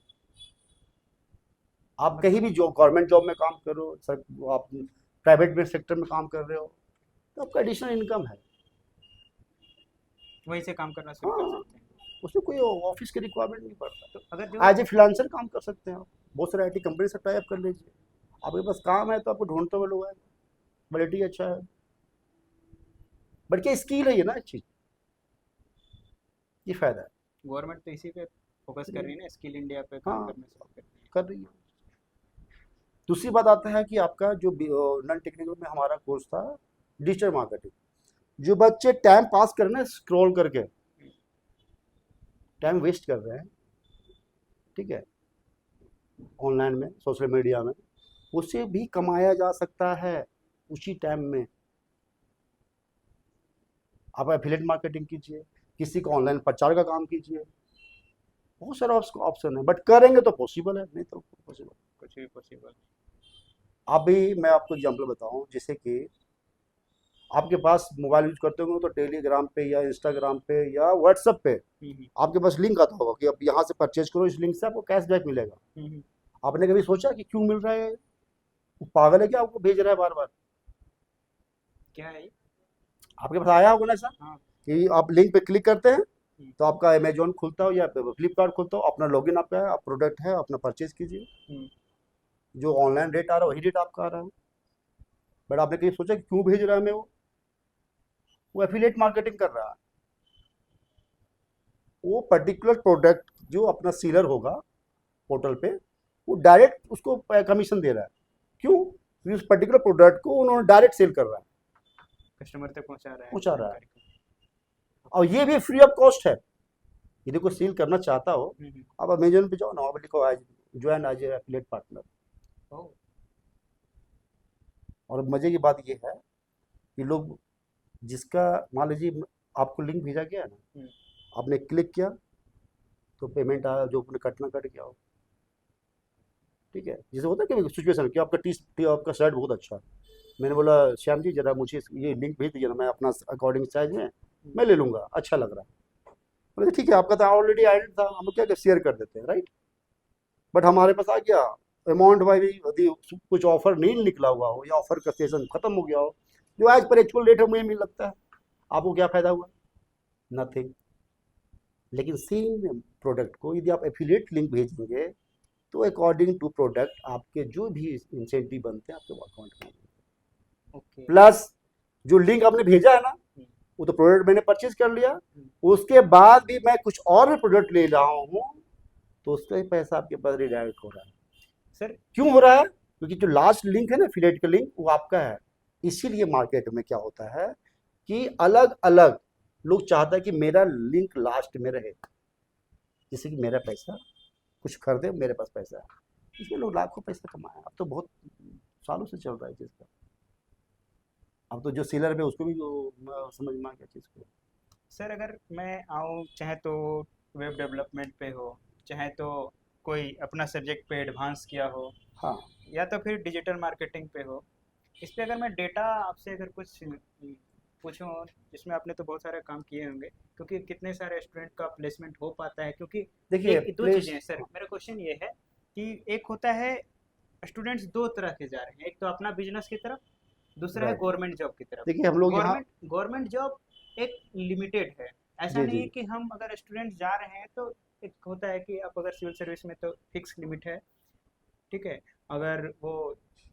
आप कहीं मतलब भी जॉब, गवर्नमेंट जॉब में काम करो सर, आप प्राइवेट में सेक्टर में काम कर रहे हो, तो आपका एडिशनल इनकम है। वहीं से काम करना शुरू कर हाँ, सकते हैं। उसमें कोई ऑफिस की रिक्वायरमेंट नहीं तो पड़ता। अगर जो एज ए फ्रीलांसर काम कर सकते हैं आप, बहुत सारे आईटी कंपनी से टाई अप कर लीजिए, आपके पास काम है तो आपको ढूंढते हुए लोग आए, क्वालिटी अच्छा है, बट क्या स्किल है ये ना अच्छी, ये फायदा है। गवर्नमेंट तो इसी पे फोकस कर रही है ना, स्किल इंडिया पे काम हाँ, करना शुरू कर रही है। कर रही है। दूसरी बात आता है कि आपका जो नॉन टेक्निकल में हमारा कोर्स था, डिजिटल मार्केटिंग, जो बच्चे टाइम पास कर रहे हैं स्क्रॉल करके, टाइम वेस्ट कर रहे हैं, ठीक है, ऑनलाइन में, सोशल मीडिया में, उससे भी कमाया जा सकता है उसी टाइम में। आप एफिलिएट मार्केटिंग कीजिए, किसी को ऑनलाइन प्रचार का काम कीजिए, बहुत सारा ऑप्शन है, बट करेंगे तो पॉसिबल है, नहीं तो पॉसिबल। कुछ भी पॉसिबल। अभी मैं आपको एग्जांपल बताऊं, जैसे कि आपके पास मोबाइल यूज करते होंगे तो टेलीग्राम पे या इंस्टाग्राम पे या व्हाट्सएप पे हम्म, आपके पास लिंक आता होगा कि आप यहाँ से परचेज करो, इस लिंक से आपको कैशबैक मिलेगा। हम्म, आपने कभी सोचा कि क्यों मिल रहा है? वो पागल है क्या, आपको भेज रहा है बार बार? क्या है ये? आपके पास आया होगा ना सर, हाँ। कि आप लिंक पे क्लिक करते हैं हम्म, तो आपका अमेजोन खुलता हो या फ्लिपकार्ट खुलता हो, अपना लॉगिन आपका है, आप प्रोडक्ट है, अपना परचेज कीजिए, हम्म, जो ऑनलाइन रेट आ रहा है वही रेट आपका आ रहा है। बट आपने कहीं सोचा कि क्यों भेज रहा है हमें? वो एफिलिएट मार्केटिंग कर रहा है। वो पर्टिकुलर प्रोडक्ट जो अपना सीलर होगा पोर्टल पे, वो डायरेक्ट उसको कमीशन दे रहा है। क्यों? क्योंकि उस पर्टिकुलर प्रोडक्ट को उन्होंने डायरेक्ट सेल कर रहा है, कस्टमर तक पहुंचा रहा है पहुंचा रहा है, जानकारी को। और ओके। ये भी फ्री ऑफ कॉस्ट है। यदि कोई सेल करना चाहता हो, हम्म, आप अमेजोन पे जाओ ना, वहाँ पे लिखो आज ज्वाइन एज एफिलिएट पार्टनर। ओ। और मजे की बात ये है कि लोग, जिसका, मान लीजिए आपको लिंक भेजा गया है ना, हम्म, आपने क्लिक किया तो पेमेंट आया, जो आपने कटना कट गया हो, ठीक है। जैसे होता है कि सिचुएशन कि आपका आपका शर्ट बहुत अच्छा है, मैंने बोला श्याम जी जरा मुझे ये लिंक भेज दीजिए ना, मैं अपना अकॉर्डिंग साइज में हम्म, मैं ले लूँगा, अच्छा लग रहा है। बोले ठीक है, आपका तो ऑलरेडी आइडेंट था, हम क्या शेयर कर देते हैं, राइट। बट हमारे पास आ गया अमाउंट भाई, यदि कुछ ऑफर नहीं निकला हुआ हो या ऑफर का सेशन खत्म हो गया हो, जो आज पर एक्चुअल रेट है मुझे मिल लगता है, आपको क्या फायदा हुआ? नथिंग। लेकिन सेम प्रोडक्ट को यदि आप एफिलिएट लिंक भेजेंगे, तो अकॉर्डिंग टू प्रोडक्ट आपके जो भी इंसेंटिव बनते हैं आपके अकाउंट में, ओके। प्लस जो लिंक आपने भेजा है ना, हम्म, वो तो प्रोडक्ट मैंने परचेज कर लिया, हम्म, उसके बाद भी मैं कुछ और भी प्रोडक्ट ले रहा हूँ, तो उसका ही पैसा आपके पास रिडायरेक्ट हो रहा है। सर। क्यों हो रहा है? क्योंकि जो लास्ट लिंक है ना, एफिलिएट का लिंक, वो आपका है। इसीलिए मार्केट में क्या होता है कि अलग अलग लोग चाहता है कि मेरा लिंक लास्ट में रहे, जिससे कि मेरा पैसा कुछ खरीदे, मेरे पास पैसा है, इसमें लोग लाखों पैसा कमाए। अब तो बहुत सालों से चल रहा है चीज़ का। अब तो जो सेलर है उसको भी समझ में आ गया चीज़ को। सर अगर मैं आऊँ, चाहे तो वेब डेवलपमेंट पे हो, चाहे तो कोई अपना सब्जेक्ट पे एडवांस किया हो, हाँ या तो फिर डिजिटल मार्केटिंग पे हो। इस पे अगर मैं डेटा आपसे अगर कुछ पूछूं, जिसमें आपने तो बहुत सारे काम किए होंगे, क्योंकि कितने सारे स्टूडेंट का प्लेसमेंट हो पाता है, क्योंकि देखिए एक दो चीज़ें हैं सर। मेरा क्वेश्चन ये है कि एक होता है स्टूडेंट्स दो तरह के जा रहे हैं, एक तो अपना बिजनेस की तरफ, दूसरा है राइट। गवर्नमेंट जॉब की तरफ। देखिए हम लोग यहाँ, गवर्नमेंट जॉब एक लिमिटेड है, ऐसा जी नहीं जी है कि हम अगर स्टूडेंट जा रहे हैं तो एक होता है कि आप अगर सिविल सर्विस में तो फिक्स लिमिट है, ठीक है। अगर वो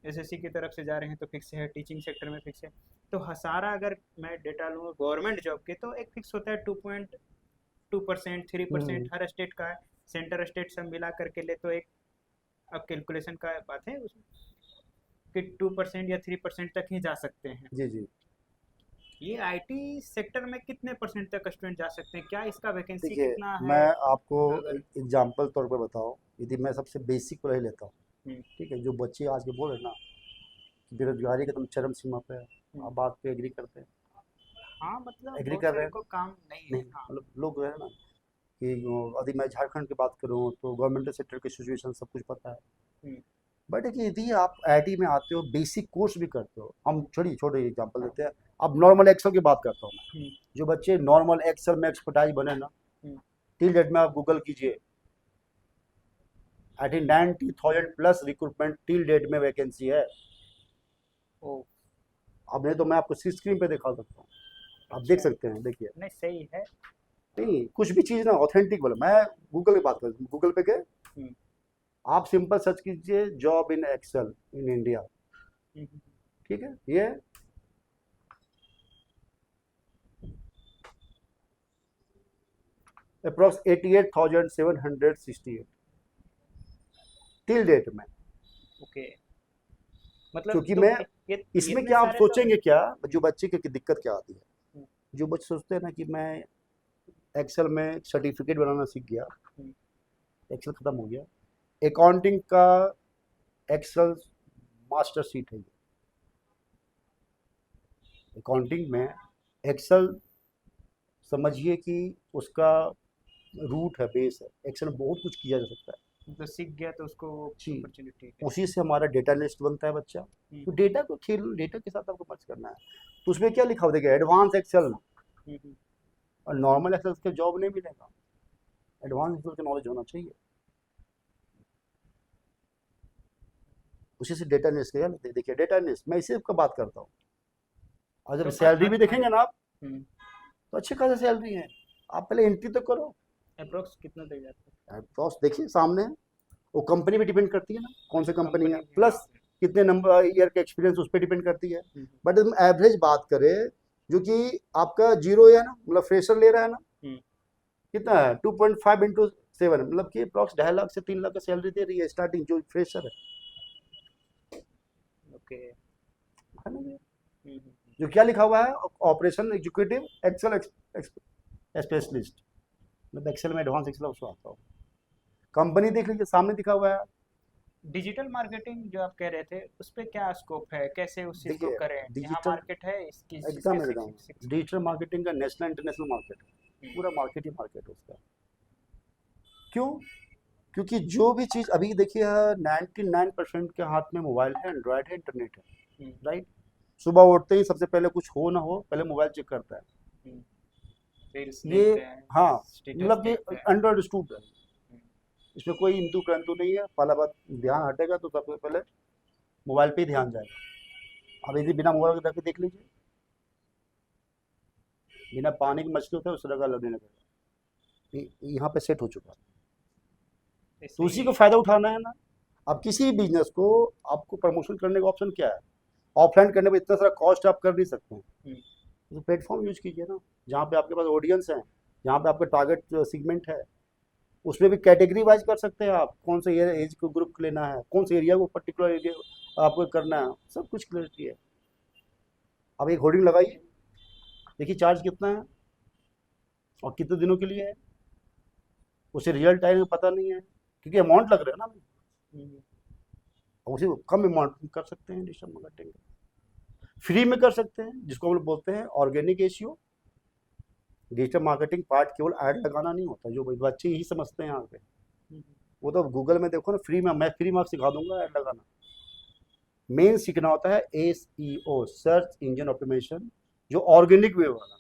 एसएससी की तरफ से जा रहे हैं तो फिक्स है, टीचिंग सेक्टर में फिक्स है। तो सारा अगर मैं डेटा लूँ गवर्नमेंट जॉब के तो एक फिक्स होता है 2.2%, 3% हम्म, हर स्टेट का है। सेंटर स्टेट सब मिला करके ले तो एक अब कैलकुलेशन का बात है उसमें कि 2% या 3% तक ही जा सकते हैं। जी जी। ये आईटी सेक्टर में कितने परसेंट तक स्टूडेंट जा सकते हैं, क्या इसका वैकेंसी देखिए कितना मैं है आपको अगर? एग्जाम्पल तौर पे बताऊँ, यदि मैं सबसे बेसिक को ही लेता हूँ, हम्म, ठीक है, जो बच्चे आज के बोल रहे हैं ना कि बेरोजगारी का तुम चरम सीमा पे है, हम्म। आप बात पे एग्री करते हैं? हाँ मतलब एग्री बहुत कर रहे सारे हैं? को काम नहीं है, नहीं, हाँ। मतलब लोग जो है ना कि यदि मैं झारखंड की बात करूँ तो गवर्नमेंट सेक्टर की सिचुएशन सब कुछ पता है। हम्म, बट देखिए यदि आप आईटी में आते हो, बेसिक कोर्स भी करते हो, हम छोटी छोटे एग्जांपल देते हैं। अब नॉर्मल एक्सेल की बात करता हूँ मैं। हम्म, जो बच्चे नॉर्मल एक्सेल में एक्सपर्टाइज बने ना, हम्म। टिल डेट में आप गूगल कीजिए, I think 90,000 plus recruitment till date में वैकेंसी है। ओ, अब नहीं तो मैं आपको स्क्रीन पे दिखा सकता हूँ, आप देख अच्छा। सकते हैं, देखिए। नहीं सही है। नहीं, कुछ भी चीज़ ना ऑथेंटिक बोला, मैं गूगल की बात कर, गूगल पे गए, हम्म, आप सिंपल सर्च कीजिए job in Excel in India, hmm, ठीक है, ये अप्रॉक्स 88,768 टिल डेट में। ओके। मतलब क्योंकि तो मैं ये इसमें इतने क्या, आप सारे तो। सोचेंगे क्या, जो बच्चे की दिक्कत क्या आती है, हम्म, जो बच्चे सोचते हैं ना कि मैं एक्सेल में सर्टिफिकेट बनाना सीख गया, हम्म, एक्सेल खत्म हो गया, अकाउंटिंग का एक्सेल मास्टर सीट है ये। अकाउंटिंग में एक्सेल समझिए कि उसका रूट है, बेस है, एक्सेल में बहुत कुछ किया जा सकता है। मतलब सीख गया तो उसको वो जी, अपॉर्चुनिटी है। उसी से हमारा डेटा लिस्ट बनता है बच्चा। हम्म, तो डेटा को खेल, डेटा के साथ आपको मर्ज करना है, तो उसमें क्या लिखा हो देखिए, एडवांस एक्सेल। हम्म। और नॉर्मल एक्सेल के जॉब नहीं मिलेगा, एडवांस एक्सेल का नॉलेज होना चाहिए। उसी से डेटा एनालिस्ट का देखिए, डेटा एनालिस्ट मैं इसी का बात करता हूँ। और जब तो सैलरी भी देखेंगे ना आप, हम्म, तो अच्छी खासी सैलरी है। आप पहले एंट्री तो करो, अप्रोक्स कितना तक जाता बॉस देखिए सामने है। वो कंपनी पे डिपेंड करती है ना, कौन सी है कंपनी है, कंपनी में? हाँ। प्लस कितने नंबर ईयर का एक्सपीरियंस उस पर डिपेंड करती है। हम्म, बट हम एवरेज बात करें, जो कि आपका जीरो है ना, मतलब फ्रेशर ले रहा है ना, हम्म, कितना है 2.5 इंटू 7, मतलब कि अप्रॉक्स 2.5 लाख से 3 लाख का सैलरी दे रही है स्टार्टिंग, जो फ्रेशर ओके। है ना ये? हम्म, जो क्या लिखा हुआ है, ऑपरेशन एग्जीक्यूटिव एक्सेल स्पेशलिस्ट, मतलब एक्सेल में एडवांस एक्सेल उसको आता हो। कंपनी देख लीजिए, सामने दिखा हुआ है। डिजिटल मार्केटिंग जो आप कह रहे थे उस पे क्या स्कोप है, कैसे उस चीज़ को देखिए करें, यहाँ डिजिटल, मार्केट है इसकी इसके एकदम एकदम सिक्स? डिजिटल मार्केटिंग का नेशनल इंटरनेशनल मार्केट है, हम्म, पूरा मार्केट ही मार्केट है उसका। क्यों? क्योंकि जो भी चीज़ अभी देखिए 99% के हाथ में मोबाइल है, एंड्रॉयड है, इंटरनेट है, हम्म, राइट। सुबह उठते ही सबसे पहले कुछ हो ना हो, पहले मोबाइल चेक करता है। हम्म। रील्स ये, देखते हैं, हाँ, स्टेटस मतलब ये देखते हैं। अंडरस्टूड है, हम्म, इसमें कोई इंतु परंतु नहीं है। पहला बात, ध्यान हटेगा तो सबसे पहले मोबाइल पे ही ध्यान जाएगा। अब यदि बिना मोबाइल के रख के देख लीजिए, बिना पानी की मछली होता है उस तरह का लगने लगेगा। यहाँ पे सेट हो चुका है, तो ऐसे उसी ही। को फायदा उठाना है ना। अब किसी भी बिजनेस को आपको प्रमोशन करने का ऑप्शन क्या है? ऑफलाइन करने में इतना सारा कॉस्ट आप कर नहीं सकते हैं, हम्म, तो प्लेटफॉर्म यूज कीजिए ना, जहाँ पे आपके पास ऑडियंस है, जहाँ पे आपका टारगेट सेगमेंट है। उसमें भी कैटेगरी वाइज कर सकते हैं आप, कौन से एज को ग्रुप लेना है, कौन से एरिया को पर्टिकुलर एरिया आपको करना है, सब कुछ क्लियरिटी है। अब एक होर्डिंग लगाइए, देखिए चार्ज कितना है और कितने दिनों के लिए है, उसे रियल टाइम में पता नहीं है, क्योंकि अमाउंट लग रहा है ना। हम्म, उसे कम अमाउंट में कर सकते हैं डिजिटल मार्केटिंग, फ्री में कर सकते हैं, जिसको हम लोग बोलते हैं ऑर्गेनिक एशियो। डिजिटल मार्केटिंग पार्ट केवल ऐड लगाना नहीं होता, जो बच्चे ही समझते हैं यहाँ पे। हम्म। वो तो गूगल में देखो ना, फ्री में, मैं फ्री में सिखा दूंगा ऐड लगाना। मेन सीखना होता है SEO, सर्च इंजन ऑप्टिमाइजेशन, जो ऑर्गेनिक वे वाला,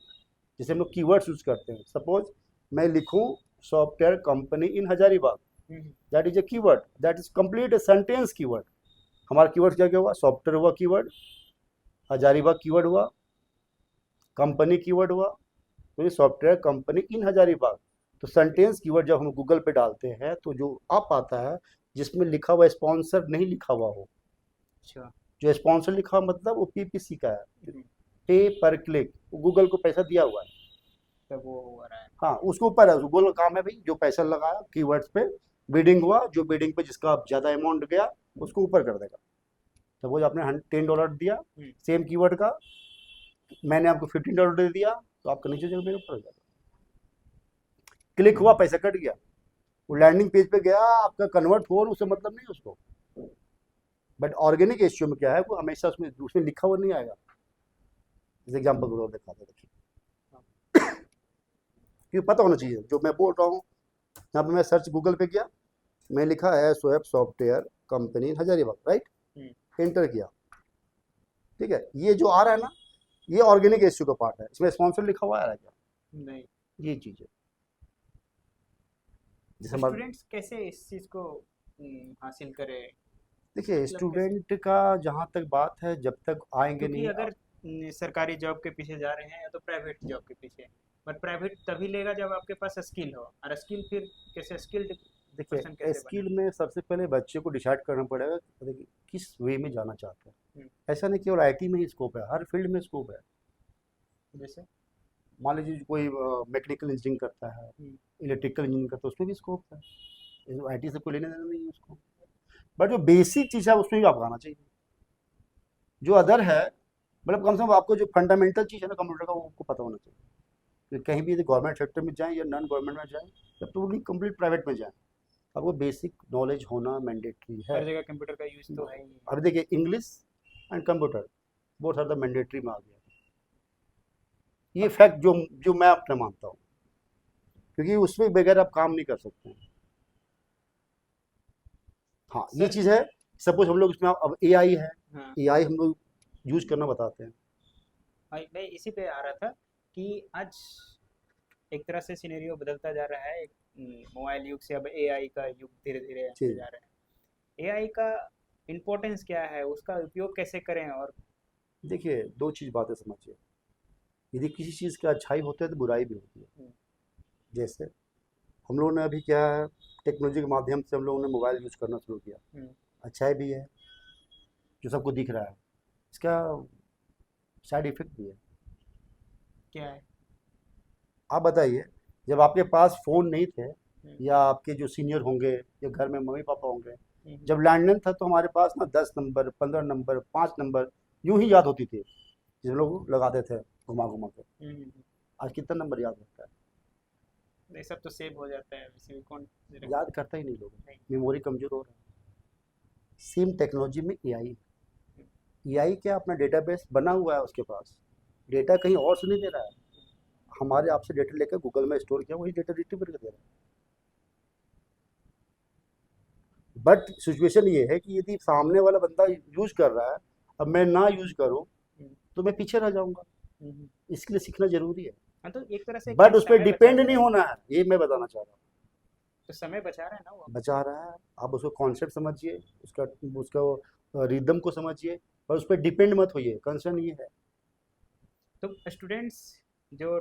जैसे हम लोग कीवर्ड्स यूज करते हैं। सपोज मैं लिखूं software company in Hazaribagh, that is a keyword, that is complete a sentence keyword. हमारा कीवर्ड क्या क्या हुआ? सॉफ्टवेयर हुआ कीवर्ड, हजारीबाग कीवर्ड हुआ, कंपनी कीवर्ड हुआ। तो ये सॉफ्टवेयर कंपनी इन हजारीबाग, तो सेंटेंस कीवर्ड जब हम गूगल पे डालते हैं तो जो आप आता है जिसमें लिखा हुआ स्पॉन्सर नहीं लिखा हुआ हो, अच्छा। जो स्पॉन्सर लिखा हुआ मतलब वो PPC का है, पे पर क्लिक, गूगल को पैसा दिया हुआ है, तब वो हो रहा है। हाँ उसको ऊपर है, गूगल का काम है भाई, जो पैसा लगाया कीवर्ड्स पे, बिडिंग हुआ, जो बिडिंग पे जिसका ज्यादा अमाउंट गया उसको ऊपर कर देगा। तो वो आपने $10 दिया सेम कीवर्ड का, मैंने आपको $15 दे दिया, तो आपका नीचे जगह मेरे ऊपर हो जाएगा। क्लिक हुआ, पैसा कट गया, वो लैंडिंग पेज पे गया, आपका कन्वर्ट हो उससे मतलब नहीं उसको। बट ऑर्गेनिक एसईओ में क्या है, वो हमेशा उसमें उसमें लिखा हुआ नहीं आएगा। जैसे एग्जाम्पल को दिखाते, देखिए क्योंकि पता होना चाहिए जो मैं बोल रहा हूँ। यहाँ पे मैं सर्च गूगल पे किया, मैं लिखा है SOF software company Hazaribagh, right, enter किया, ठीक है। ये जो आ रहा है ना, ये ऑर्गेनिक एसईओ का पार्ट है, इसमें स्पॉन्सर लिखा हुआ आ रहा है क्या? नहीं। ये चीज है। जैसे स्टूडेंट्स कैसे इस चीज को हासिल करें? देखिए मतलब कैसे? स्टूडेंट का जहाँ तक बात है, जब तक आएंगे क्योंकि नहीं अगर सरकारी जॉब के पीछे जा रहे हैं या तो प्राइवेट जॉब के पीछे, बट प्राइवेट तभी लेगा जब आपके पास स्किल हो, और स्किल फिर कैसे, स्किल्ड पर्सन देखिए कैसे बने? स्किल में सबसे पहले बच्चे को डिसाइड करना पड़ेगा कि देखिए किस वे में जाना चाहते हैं। ऐसा नहीं केवल IT में ही स्कोप है, हर फील्ड में स्कोप है। जैसे मान लीजिए कोई मैकेनिकल इंजीनियरिंग करता है, इलेक्ट्रिकल इंजीनियरिंग करता है, उसमें भी स्कोप है, IT से कोई लेने देना नहीं है उसको। बट जो बेसिक चीज़ है उसमें भी आपको आना चाहिए। जो अदर है, मतलब कम से कम आपको जो फंडामेंटल चीज़ है ना कंप्यूटर का, वो आपको पता होना चाहिए। तो कहीं भी यदि गवर्नमेंट सेक्टर में जाएं या नॉन गवर्नमेंट में जाएं या टोटली कंप्लीट प्राइवेट में जाएं, आपको बेसिक नॉलेज होना मैंडेटरी है। हर जगह कंप्यूटर का यूज तो है ही। अभी देखिए English and computer both are the mandatory में आ गया। ये फैक्ट जो जो मैं अपना मानता हूँ, क्योंकि उसमें बगैर आप काम नहीं कर सकते हैं। हाँ ये चीज़ है। सपोज हम लोग इसमें अब AI है, हाँ, AI हम लोग यूज करना बताते हैं। मैं इसी पे आ रहा था कि आज एक तरह से सिनेरियो बदलता जा रहा है। मोबाइल युग से अब AI का युग धीरे धीरे आते जी जा रहा है। AI का इम्पोर्टेंस क्या है, उसका उपयोग कैसे करें? और देखिए दो चीज़ बातें समझिए, यदि किसी चीज़ की अच्छाई होती है तो बुराई भी होती है। जैसे हम लोगों ने अभी क्या है, टेक्नोलॉजी के माध्यम से हम लोगों ने मोबाइल यूज करना शुरू किया, अच्छाई भी है जो सबको दिख रहा है, इसका साइड इफेक्ट भी है। क्या है? आप बताइए, जब आपके पास फ़ोन नहीं थे, या आपके जो सीनियर होंगे या घर में मम्मी पापा होंगे, जब लैंडलाइन था तो हमारे पास ना 10 नंबर, 15 नंबर, 5 नंबर यूं ही याद होती थी, जिन लोग लगाते थे घुमा घुमा के। आज कितना नंबर याद रहता है? ये सब तो सेव हो जाता है, वैसे भी कौन याद करता ही नहीं लोग, नहीं। मेमोरी कमजोर हो रहा है। सेम टेक्नोलॉजी में AI क्या अपना डेटाबेस बना हुआ है, उसके पास डेटा कहीं और से नहीं दे रहा है, हमारे आपसे डेटा लेकर गूगल में स्टोर किया, वही डेटा रिट्रीव करके दे रहा है। बट सिचुएशन ये है कि यदि सामने वाला बंदा यूज कर रहा है, अब मैं ना यूज करूं तो मैं पीछे रह जाऊंगा। इसके लिए सीखना जरूरी है, हाँ, तो एक तरह से बट क्या उस पर समय बचा डिपेंड रहा नहीं है? होना है, ये मैं बताना चाह रहा हूँ। तो समय बचा रहा है ना वो। बचा रहा है, आप उसको कॉन्सेप्ट समझिए, उसका उसका रिदम को समझिए, और उस पर डिपेंड मत होइए, कंसर्न ये है। तो स्टूडेंट्स जो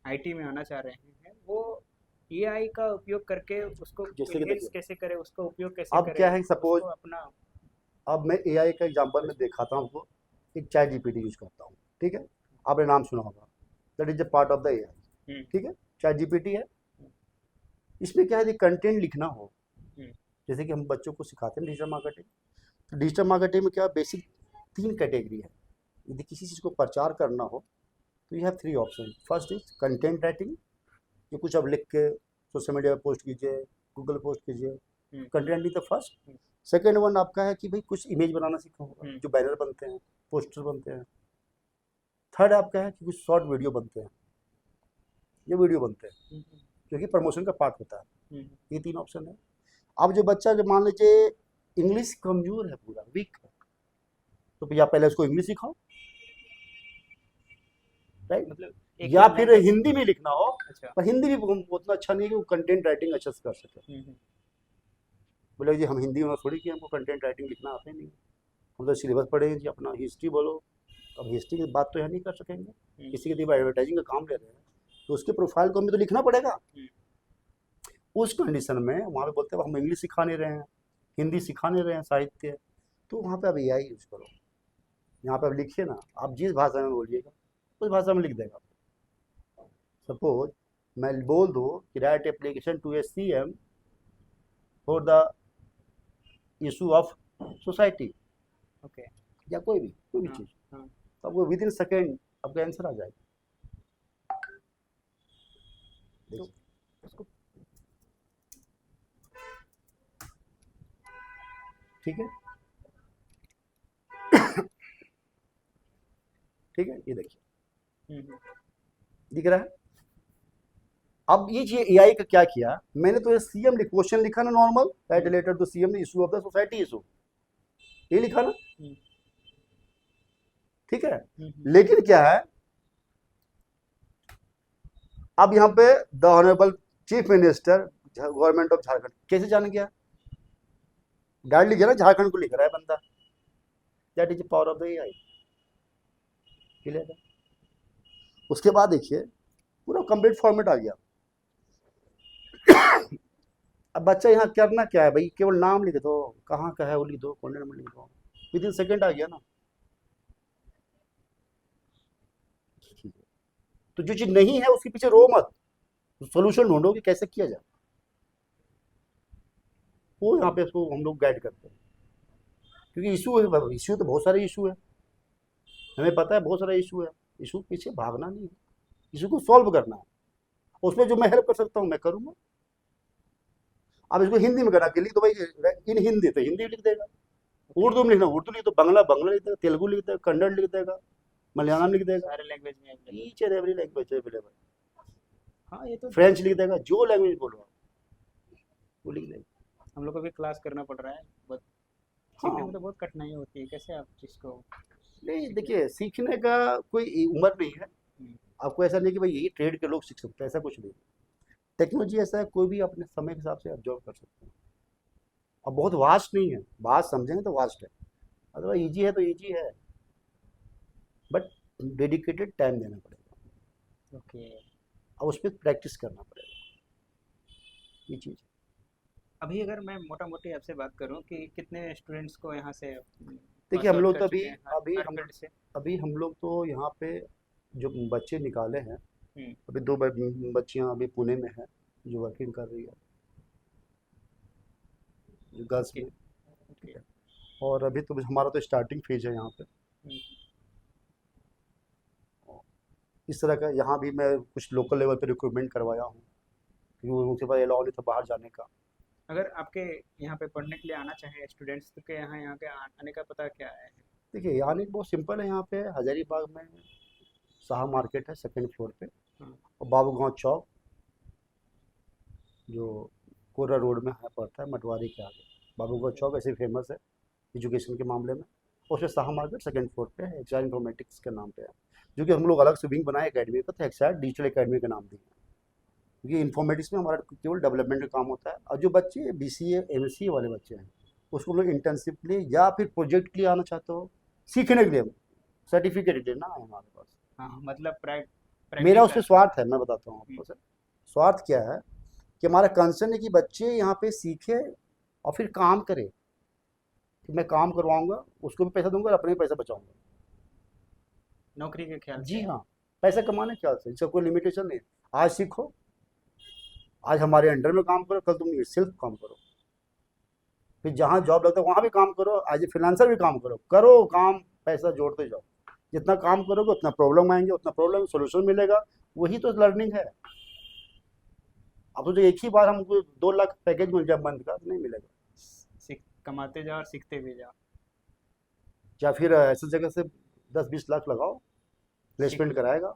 आईटी में आना चाह रहे हैं, वो एआई का उपयोग करके उसको जैसे कि इनहेंस देखिए, कैसे करे, उसका उपयोग कैसे अब करे, क्या है, सपोज उसको अपना। अब मैं AI का एग्जांपल में दिखाता हूँ आपको। एक चैट GPT यूज करता हूँ, ठीक है, आपने नाम सुना होगा, that is a part of the AI, ठीक है। चैट GPT है, इसमें क्या है, कंटेंट लिखना हो, जैसे कि हम बच्चों को सिखाते हैं डिजिटल मार्केटिंग, तो डिजिटल मार्केटिंग में क्या बेसिक 3 कैटेगरी है। यदि किसी चीज़ को प्रचार करना हो तो you have 3 option. First is content writing, जो कुछ अब लिख के सोशल मीडिया पर पोस्ट कीजिए, गूगल पोस्ट कीजिए, content is the first. Second one आपका है कि भाई कुछ इमेज बनाना सीखा होगा, जो बैनर बनते हैं, पोस्टर बनते हैं। थर्ड आपका है कि कुछ शॉर्ट वीडियो बनते हैं, ये वीडियो बनते हैं जो कि प्रमोशन का पार्ट होता है। ये 3 ऑप्शन है। अब जो बच्चा जो मान लीजिए इंग्लिश कमजोर है, पूरा वीक है, तो या पहले उसको इंग्लिश सिखाओ, राइट, मतलब एक या ही फिर लैंग्वेज। हिंदी में लिखना हो, अच्छा। पर हिंदी भी उतना अच्छा नहीं है कि वो कंटेंट राइटिंग अच्छे से कर सके। हम्म। बोले जी हम हिंदी में थोड़ी कि हमको कंटेंट राइटिंग लिखना आता ही नहीं, हम तो सिलेबस पढ़े हैं जी, अपना हिस्ट्री बोलो, अब हिस्ट्री की बात तो यहाँ नहीं कर सकेंगे, किसी के लिए एडवर्टाइजिंग का काम ले रहे हैं तो उसके प्रोफाइल को हमें तो लिखना पड़ेगा। हम्म। उस कंडीशन में वहाँ पे बोलते हैं हम इंग्लिश सिखा नहीं रहे हैं, हिंदी सिखा नहीं रहे हैं, साहित्य, तो वहाँ पे अब एआई यूज करो, यहाँ पे अब लिखिए ना, आप जिस भाषा में बोलिएगा उस भाषा में लिख देगा। सपोज मैं बोल दूँ कि write application to a CM for the issue of society, okay. या कोई भी हाँ। चीज़, हाँ। तो आपको विद इन सेकेंड आपका आंसर आ जाएगा। तो देखिए, उसको ठीक है, ठीक है, ये देखिए दिख रहा है। अब ये चीज एआई का क्या किया, मैंने तो ये सीएम क्वेश्चन लिखा ना normal, write related to CM issue of the society issue, ये लिखा ना, ठीक है। लेकिन क्या है, अब यहाँ पे the honourable chief minister government of Jharkhand कैसे जान गया, डायरेक्ट लिख गया ना, झारखंड को लिख रहा है बंदा, that is power of the AI, clear है। उसके बाद देखिए पूरा कंप्लीट फॉर्मेट आ गया। अब बच्चा यहाँ करना क्या है भाई, केवल नाम लिख दो, कहाँ का है वो लिख दो, कॉन्टेक्ट नंबर लिख दो, विद इन सेकेंड आ गया ना। तो जो चीज नहीं है उसके पीछे रो मत, सोल्यूशन ढूंढो कि कैसे किया जाए, वो यहाँ पे इसको हम लोग गाइड करते हैं। क्योंकि इशू तो बहुत सारे इशू है, हमें पता है बहुत सारा इशू है, इशू के पीछे भागना नहीं है, इशू को सॉल्व करना है, उसमें जो मैं हेल्प कर सकता हूँ मैं करूँगा। अब इसको हिंदी में करना के लिए तो भाई इन हिंदी तो हिंदी लिख देगा, उर्दू में लिखना उर्दू लिख दो, बांग्ला बांग्ला लिख देगा, तेलुगु लिख देगा, कन्नड़ लिख देगा, मलयालम लिख देगा, सारे लैंग्वेज में available। Each and every language available, हाँ, ये तो फ्रेंच लिख देगा, जो लैंग्वेज बोलो आप वो लिख देगा। हम लोग को भी क्लास करना पड़ रहा है, बहुत सीखने हाँ, में तो बहुत कठिनाई होती है, कैसे आप जिसको नहीं सीख ले। देखिए सीखने का कोई उम्र नहीं है, हम्म। आपको ऐसा नहीं कि भाई यही ट्रेड के लोग सीख सकते हैं, ऐसा कुछ नहीं। टेक्नोलॉजी ऐसा है, कोई भी अपने समय के हिसाब से ऑब्जर्व कर सकते हैं, अब बहुत वास्ट नहीं है, बात समझेंगे तो वास्ट है, अथवा इजी है तो इजी है, बट डेडिकेटेड टाइम देना पड़ेगा, ओके। अब उस पर प्रैक्टिस करना पड़ेगा, ये चीज़। अभी अगर मैं मोटा मोटी आपसे बात करूं कि कितने स्टूडेंट्स को यहाँ से देखिए पास हम आउट लोग कर तो चुके हैं अभी हर हम फील्ड से। अभी हम लोग तो यहाँ पे जो बच्चे निकाले हैं, हम्म। अभी दो बच्चियाँ अभी पुणे में हैं जो वर्किंग कर रही है, जो गर्ल्स ओके। में, ठीक ओके। है। और अभी तो हमारा तो स्टार्टिंग फेज है यहाँ पे, इस तरह का यहाँ भी मैं कुछ लोकल लेवल पे रिक्रूटमेंट करवाया हूँ, क्योंकि उनके पास अलाउ नहीं था बाहर जाने का। अगर आपके यहाँ पे पढ़ने के लिए आना चाहे स्टूडेंट्स तो के यहाँ के आने का पता क्या है? देखिए आने की बहुत सिंपल है, यहाँ पे हजारीबाग में शाह मार्केट है सेकंड फ्लोर पे, हाँ। और बाबू गांव चौक जो कोरा रोड में है पड़ता है, मटवारी के आगे बाबू गांव चौक ऐसे फेमस है एजुकेशन के मामले में, और उसमें शाह मार्केट सेकंड फ्लोर पे है, एक्साइड इन्फॉर्मेटिक्स के नाम पे है, जो कि हम लोग अलग से विंग बनाए अकेडमी का, तो एक्साइड डिजिटल अकेडमी के नाम दिए हैं, क्योंकि इन्फॉर्मेटिक्स में हमारा केवल डेवलपमेंट का काम होता है, और जो बच्चे बीसीए एमसीए वाले बच्चे हैं उसको हम लोग इंटर्नशिप के लिए या फिर प्रोजेक्ट के लिए आना चाहते हो, सीखने के लिए, सर्टिफिकेट लेना है हमारे पास। हाँ, मतलब मेरा प्रैक्टिकल। उसमें स्वार्थ है, मैं बताता हूँ आपको सर, स्वार्थ क्या है कि हमारा कंसर्न है कि बच्चे यहाँ पे सीखे और फिर काम करे, कि मैं काम करवाऊंगा, उसको भी पैसा दूंगा और अपने भी पैसा बचाऊंगा। नौकरी के ख्याल से जी है। हाँ, पैसा कमाने के ख्याल से, इसका कोई लिमिटेशन नहीं है। आज सीखो, आज हमारे अंडर में काम करो, कल तुम सेल्फ काम करो, फिर जहाँ जॉब लगता है वहाँ भी काम करो, आज फ्रीलांसर भी काम करो, करो काम, पैसा जोड़ते जाओ, जितना काम करोगे उतना प्रॉब्लम आएंगे, उतना प्रॉब्लम सोल्यूशन मिलेगा, वही तो लर्निंग है। अब तो एक ही बार हमको 2 लाख पैकेज मिल जाए मंथ का तो नहीं मिलेगा, सीख कमाते जाओ और सीखते भी जाओ। या फिर ऐसी जगह से 10-20 लाख लगाओ, सीख प्लेसमेंट लो। कराएगा,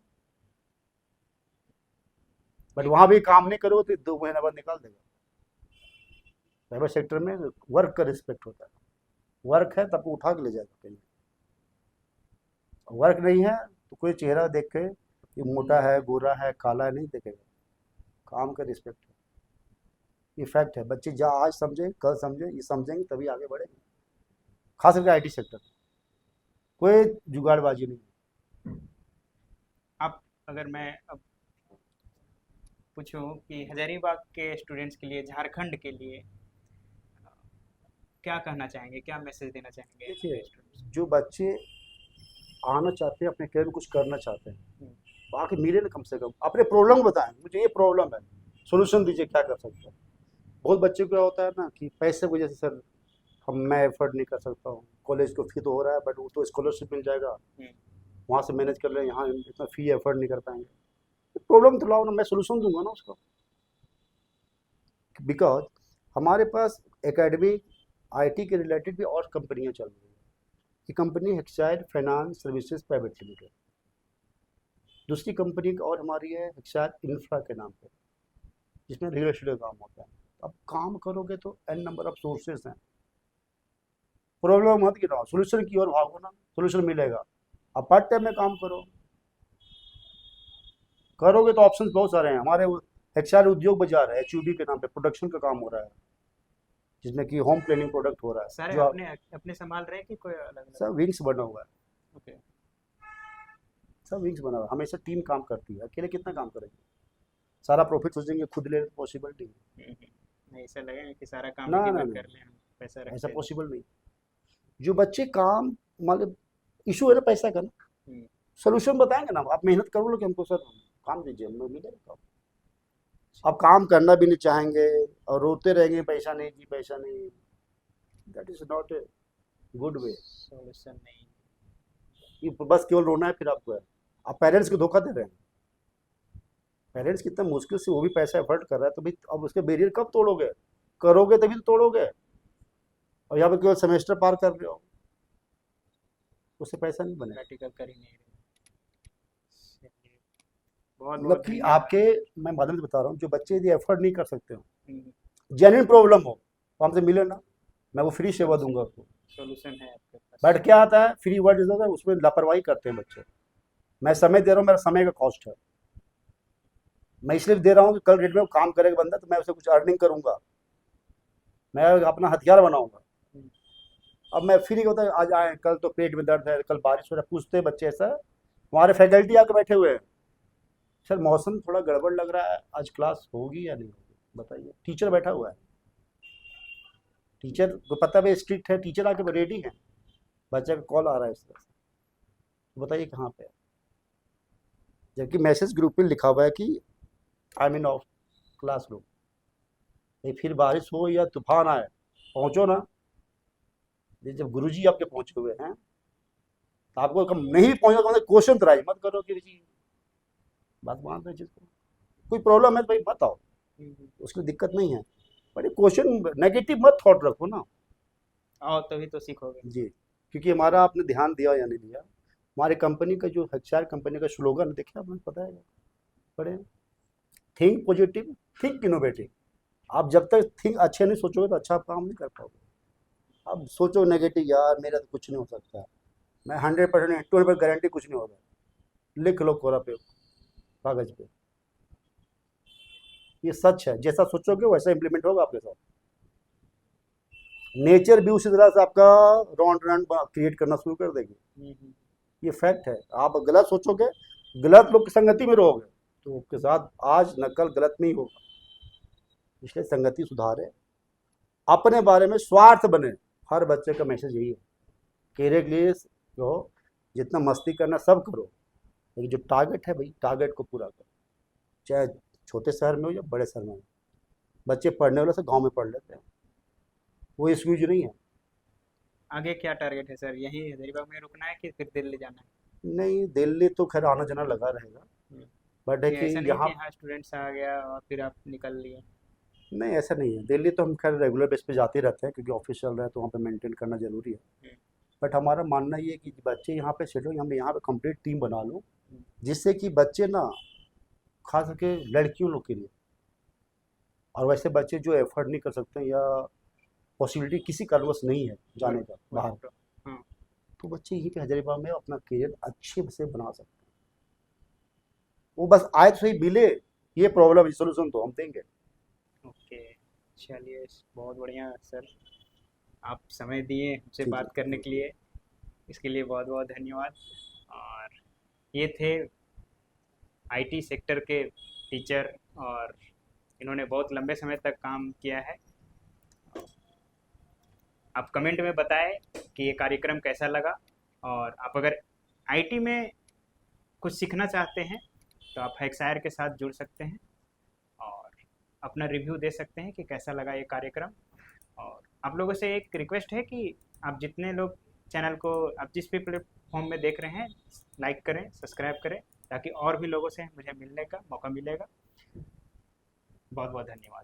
बट एक वहाँ भी काम नहीं करोगे तो 2 महीने बाद निकाल देगा। प्राइवेट सेक्टर में वर्क का रिस्पेक्ट होता है, वर्क है तब उठा के ले जाएगा कहीं, वर्क नहीं है तो कोई चेहरा देख के ये मोटा है, गोरा है, काला है नहीं देखेगा, काम का रिस्पेक्ट है। ये फैक्ट है, बच्चे जा आज समझे कल समझे, ये समझेंगे तभी आगे बढ़ेंगे, खास करके आईटी सेक्टर, कोई जुगाड़बाजी नहीं। आप अगर मैं अब पूछूं कि हजारीबाग के स्टूडेंट्स के लिए, झारखंड के लिए क्या कहना चाहेंगे, क्या मैसेज देना चाहेंगे देखिए, स्टूडेंट्स? जो बच्चे आना चाहते हैं, अपने करियर में कुछ करना चाहते हैं, तो आके मिले ना, कम से कम अपने प्रॉब्लम बताएं, मुझे ये प्रॉब्लम है, सोल्यूशन दीजिए, क्या कर सकते हैं। बहुत बच्चे को क्या होता है ना कि पैसे की वजह से सर मैं एफर्ट नहीं कर सकता हूँ, कॉलेज को फी तो हो रहा है बट वो तो स्कॉलरशिप मिल जाएगा, वहाँ से मैनेज कर ले, यहाँ इतना फी एफर्ट नहीं कर पाएंगे, तो प्रॉब्लम तो लाओ ना, मैं सोल्यूशन दूंगा ना उसको। बिकॉज हमारे पास एकेडमिक आईटी के रिलेटेड भी और कंपनियां चल रही हैं। ये company Hexide finance services private limited, दूसरी कंपनी और हमारी है हेक्साइड इंफ्रा के नाम पे, जिसमें रियल एस्टेट का काम होता है। अब काम करोगे तो एन नंबर ऑफ सोर्सेज हैं, प्रॉब्लम मत गिराओ, सोल्यूशन की ओर भागो ना, सोल्यूशन मिलेगा। अब पार्ट टाइम में काम करो, करोगे तो ऑप्शंस बहुत सारे हैं हमारे। एचआर उद्योग बाजार है, एचयूबी के नाम पे प्रोडक्शन का काम हो रहा है, जिसमें कि होम प्लानिंग प्रोडक्ट हो रहा है, सारे जो अपने अपने संभाल रहे हैं कि कोई अलग अलग? सब विंग्स बना हुआ है, ओके। सब विंग्स बना हुआ है, हमेशा टीम काम करती है, अकेले कितना काम करेंगे, सारा प्रॉफिट सोचेंगे खुद ले, पॉसिबल नहीं। नहीं, ऐसा लगेगा कि सारा काम ना ही ना में ना, कर लें हम, पैसा रख ऐसा लें। पॉसिबल नहीं। जो बच्चे काम, मतलब इशू है ना पैसा का ना, सोल्यूशन बताएंगे ना, आप मेहनत करो कि हमको सर काम दीजिए, हमें मिलेगा काम। आप काम करना भी नहीं चाहेंगे और रोते रहेंगे पैसा नहीं जी, पैसा नहीं, that is not a good way. Solution नहीं। ये बस केवल रोना है फिर आपको है, आप पेरेंट्स को धोखा दे रहे हैं। पेरेंट्स कितना मुश्किल से वो भी पैसा एफर्ट कर रहा है, तो भाई अब उसके बैरियर कब तोड़ोगे, करोगे तभी तो तोड़ोगे। और यहाँ पे केवल सेमेस्टर पार कर रहे हो, उससे पैसा नहीं बनेगा। प्रैक्टिकल कर ही नहीं रहे। चलिए, बहुत मतलब बहुत कि धन्यवाद। आपके, मैं माध्यम से बता रहा हूँ, जो बच्चे यदि एफर्ट नहीं कर सकते हो, जेन्युइन प्रॉब्लम हो, तो हमसे मिले ना, मैं वो फ्री सेवा दूंगा आपको। सोल्यूशन है आपके पास। बट क्या आता है, फ्री वर्ड जो है उसमें लापरवाही करते हैं बच्चे। मैं समय दे रहा हूँ, मेरा समय का कॉस्ट है, मैं इसलिए दे रहा हूँ कि कल डेट में वो काम करेगा बंदा तो मैं उसे कुछ अर्निंग करूंगा, मैं अपना हथियार बनाऊंगा। अब मैं फ्री होता है, आज आए कल तो पेट में दर्द है, कल बारिश हो रहा है, पूछते हैं बच्चे ऐसा, हमारे फैकल्टी आके बैठे हुए हैं, सर मौसम थोड़ा गड़बड़ लग रहा है, आज क्लास होगी या नहीं होगी बताइए। टीचर बैठा हुआ है, टीचर को पता है स्ट्रिक्ट है, टीचर आके रेडी है, बच्चे का कॉल आ रहा है इस तरह से, तो बताइए कहाँ पे है, जबकि मैसेज ग्रुप पे लिखा हुआ है कि I mean of class room. नहीं, फिर बारिश हो या तूफान आए, पहुंचो ना। ये जब गुरुजी आपके पहुंचे हुए हैं, तो आपको कम नहीं पहुंचा तो क्वेश्चन ट्राई मत करो कि जी बात मान रहे जिसको, कोई प्रॉब्लम है तो भाई मत आओ, उसकी दिक्कत नहीं है, पर क्वेश्चन नेगेटिव मत थॉट रखो ना। आओ तभी तो सीखोगे। जी, क्योंकि हमारा आपने ध्यान दिया या नहीं दिया, हमारी कंपनी का जो एचआर कंपनी का स्लोगन देखिए, आपने पता है पढ़े, थिंक पॉजिटिव, थिंक इनोवेटिव। आप जब तक थिंक अच्छे नहीं सोचोगे तो अच्छा काम नहीं कर पाओगे। अब सोचो नेगेटिव, यार मेरा तो कुछ नहीं हो सकता, मैं 100% 200% गारंटी कुछ नहीं होगा, लिख लो कोरा पे, कागज पे, ये सच है, जैसा सोचोगे वैसा इंप्लीमेंट होगा आपके साथ। नेचर भी उसी तरह से आपका राउंड रन क्रिएट करना शुरू कर देगी, ये फैक्ट है। आप गलत सोचोगे, गलत लोग की संगति में रहोगे, तो आपके साथ आज न कल गलत नहीं होगा। इसलिए संगति सुधारे, अपने बारे में स्वार्थ बने, हर बच्चे का मैसेज यही है, करियर के लिए जो जितना मस्ती करना सब करो, लेकिन जो टारगेट है भाई, टारगेट को पूरा करो, चाहे छोटे शहर में हो या बड़े शहर में हो। बच्चे पढ़ने वाले से गांव में पढ़ लेते हैं, वो एक्सक्यूज नहीं है। आगे क्या टारगेट है सर, यही हजारीबाग में रुकना है कि फिर दिल्ली जाना है? नहीं, दिल्ली तो खैर आना जाना लगा रहेगा, बट है ये कि ऐसा नहीं यहाँ, कि हाँ स्टूडेंट्स आ गया और फिर आप निकल लिए? नहीं ऐसा नहीं है, दिल्ली तो हम खैर रेगुलर बेस पे जाते रहते हैं, क्योंकि ऑफिस चल रहा है तो वहाँ पे मेंटेन करना जरूरी है। बट हमारा मानना ये है कि बच्चे यहाँ पे सेटल, हम यहाँ पे कंप्लीट टीम बना लूँ, जिससे कि बच्चे ना, खास करके लड़कियों लोग के लिए, और वैसे बच्चे जो एफर्ट नहीं कर सकते या पॉसिबिलिटी किसी कारणवश नहीं है जाने का वही बाहर, तो। हाँ, तो बच्चे यहीं पे हजारीबाग में अपना करियर अच्छे से बना सकते हैं। वो बस आए तो सही मिले, ये प्रॉब्लम है, सोल्यूशन तो हम देंगे। ओके, चलिए, बहुत बढ़िया सर, आप समय दिए हमसे जी जी बात करने के लिए, इसके लिए बहुत बहुत धन्यवाद। और ये थे आईटी सेक्टर के टीचर, और इन्होंने बहुत लंबे समय तक काम किया है। आप कमेंट में बताएं कि ये कार्यक्रम कैसा लगा, और आप अगर आईटी में कुछ सीखना चाहते हैं तो आप हेक्सायर के साथ जुड़ सकते हैं और अपना रिव्यू दे सकते हैं कि कैसा लगा ये कार्यक्रम। और आप लोगों से एक रिक्वेस्ट है कि आप जितने लोग चैनल को, आप जिस भी प्लेटफॉर्म में देख रहे हैं, लाइक करें, सब्सक्राइब करें, ताकि और भी लोगों से मुझे मिलने का मौका मिलेगा। बहुत बहुत धन्यवाद।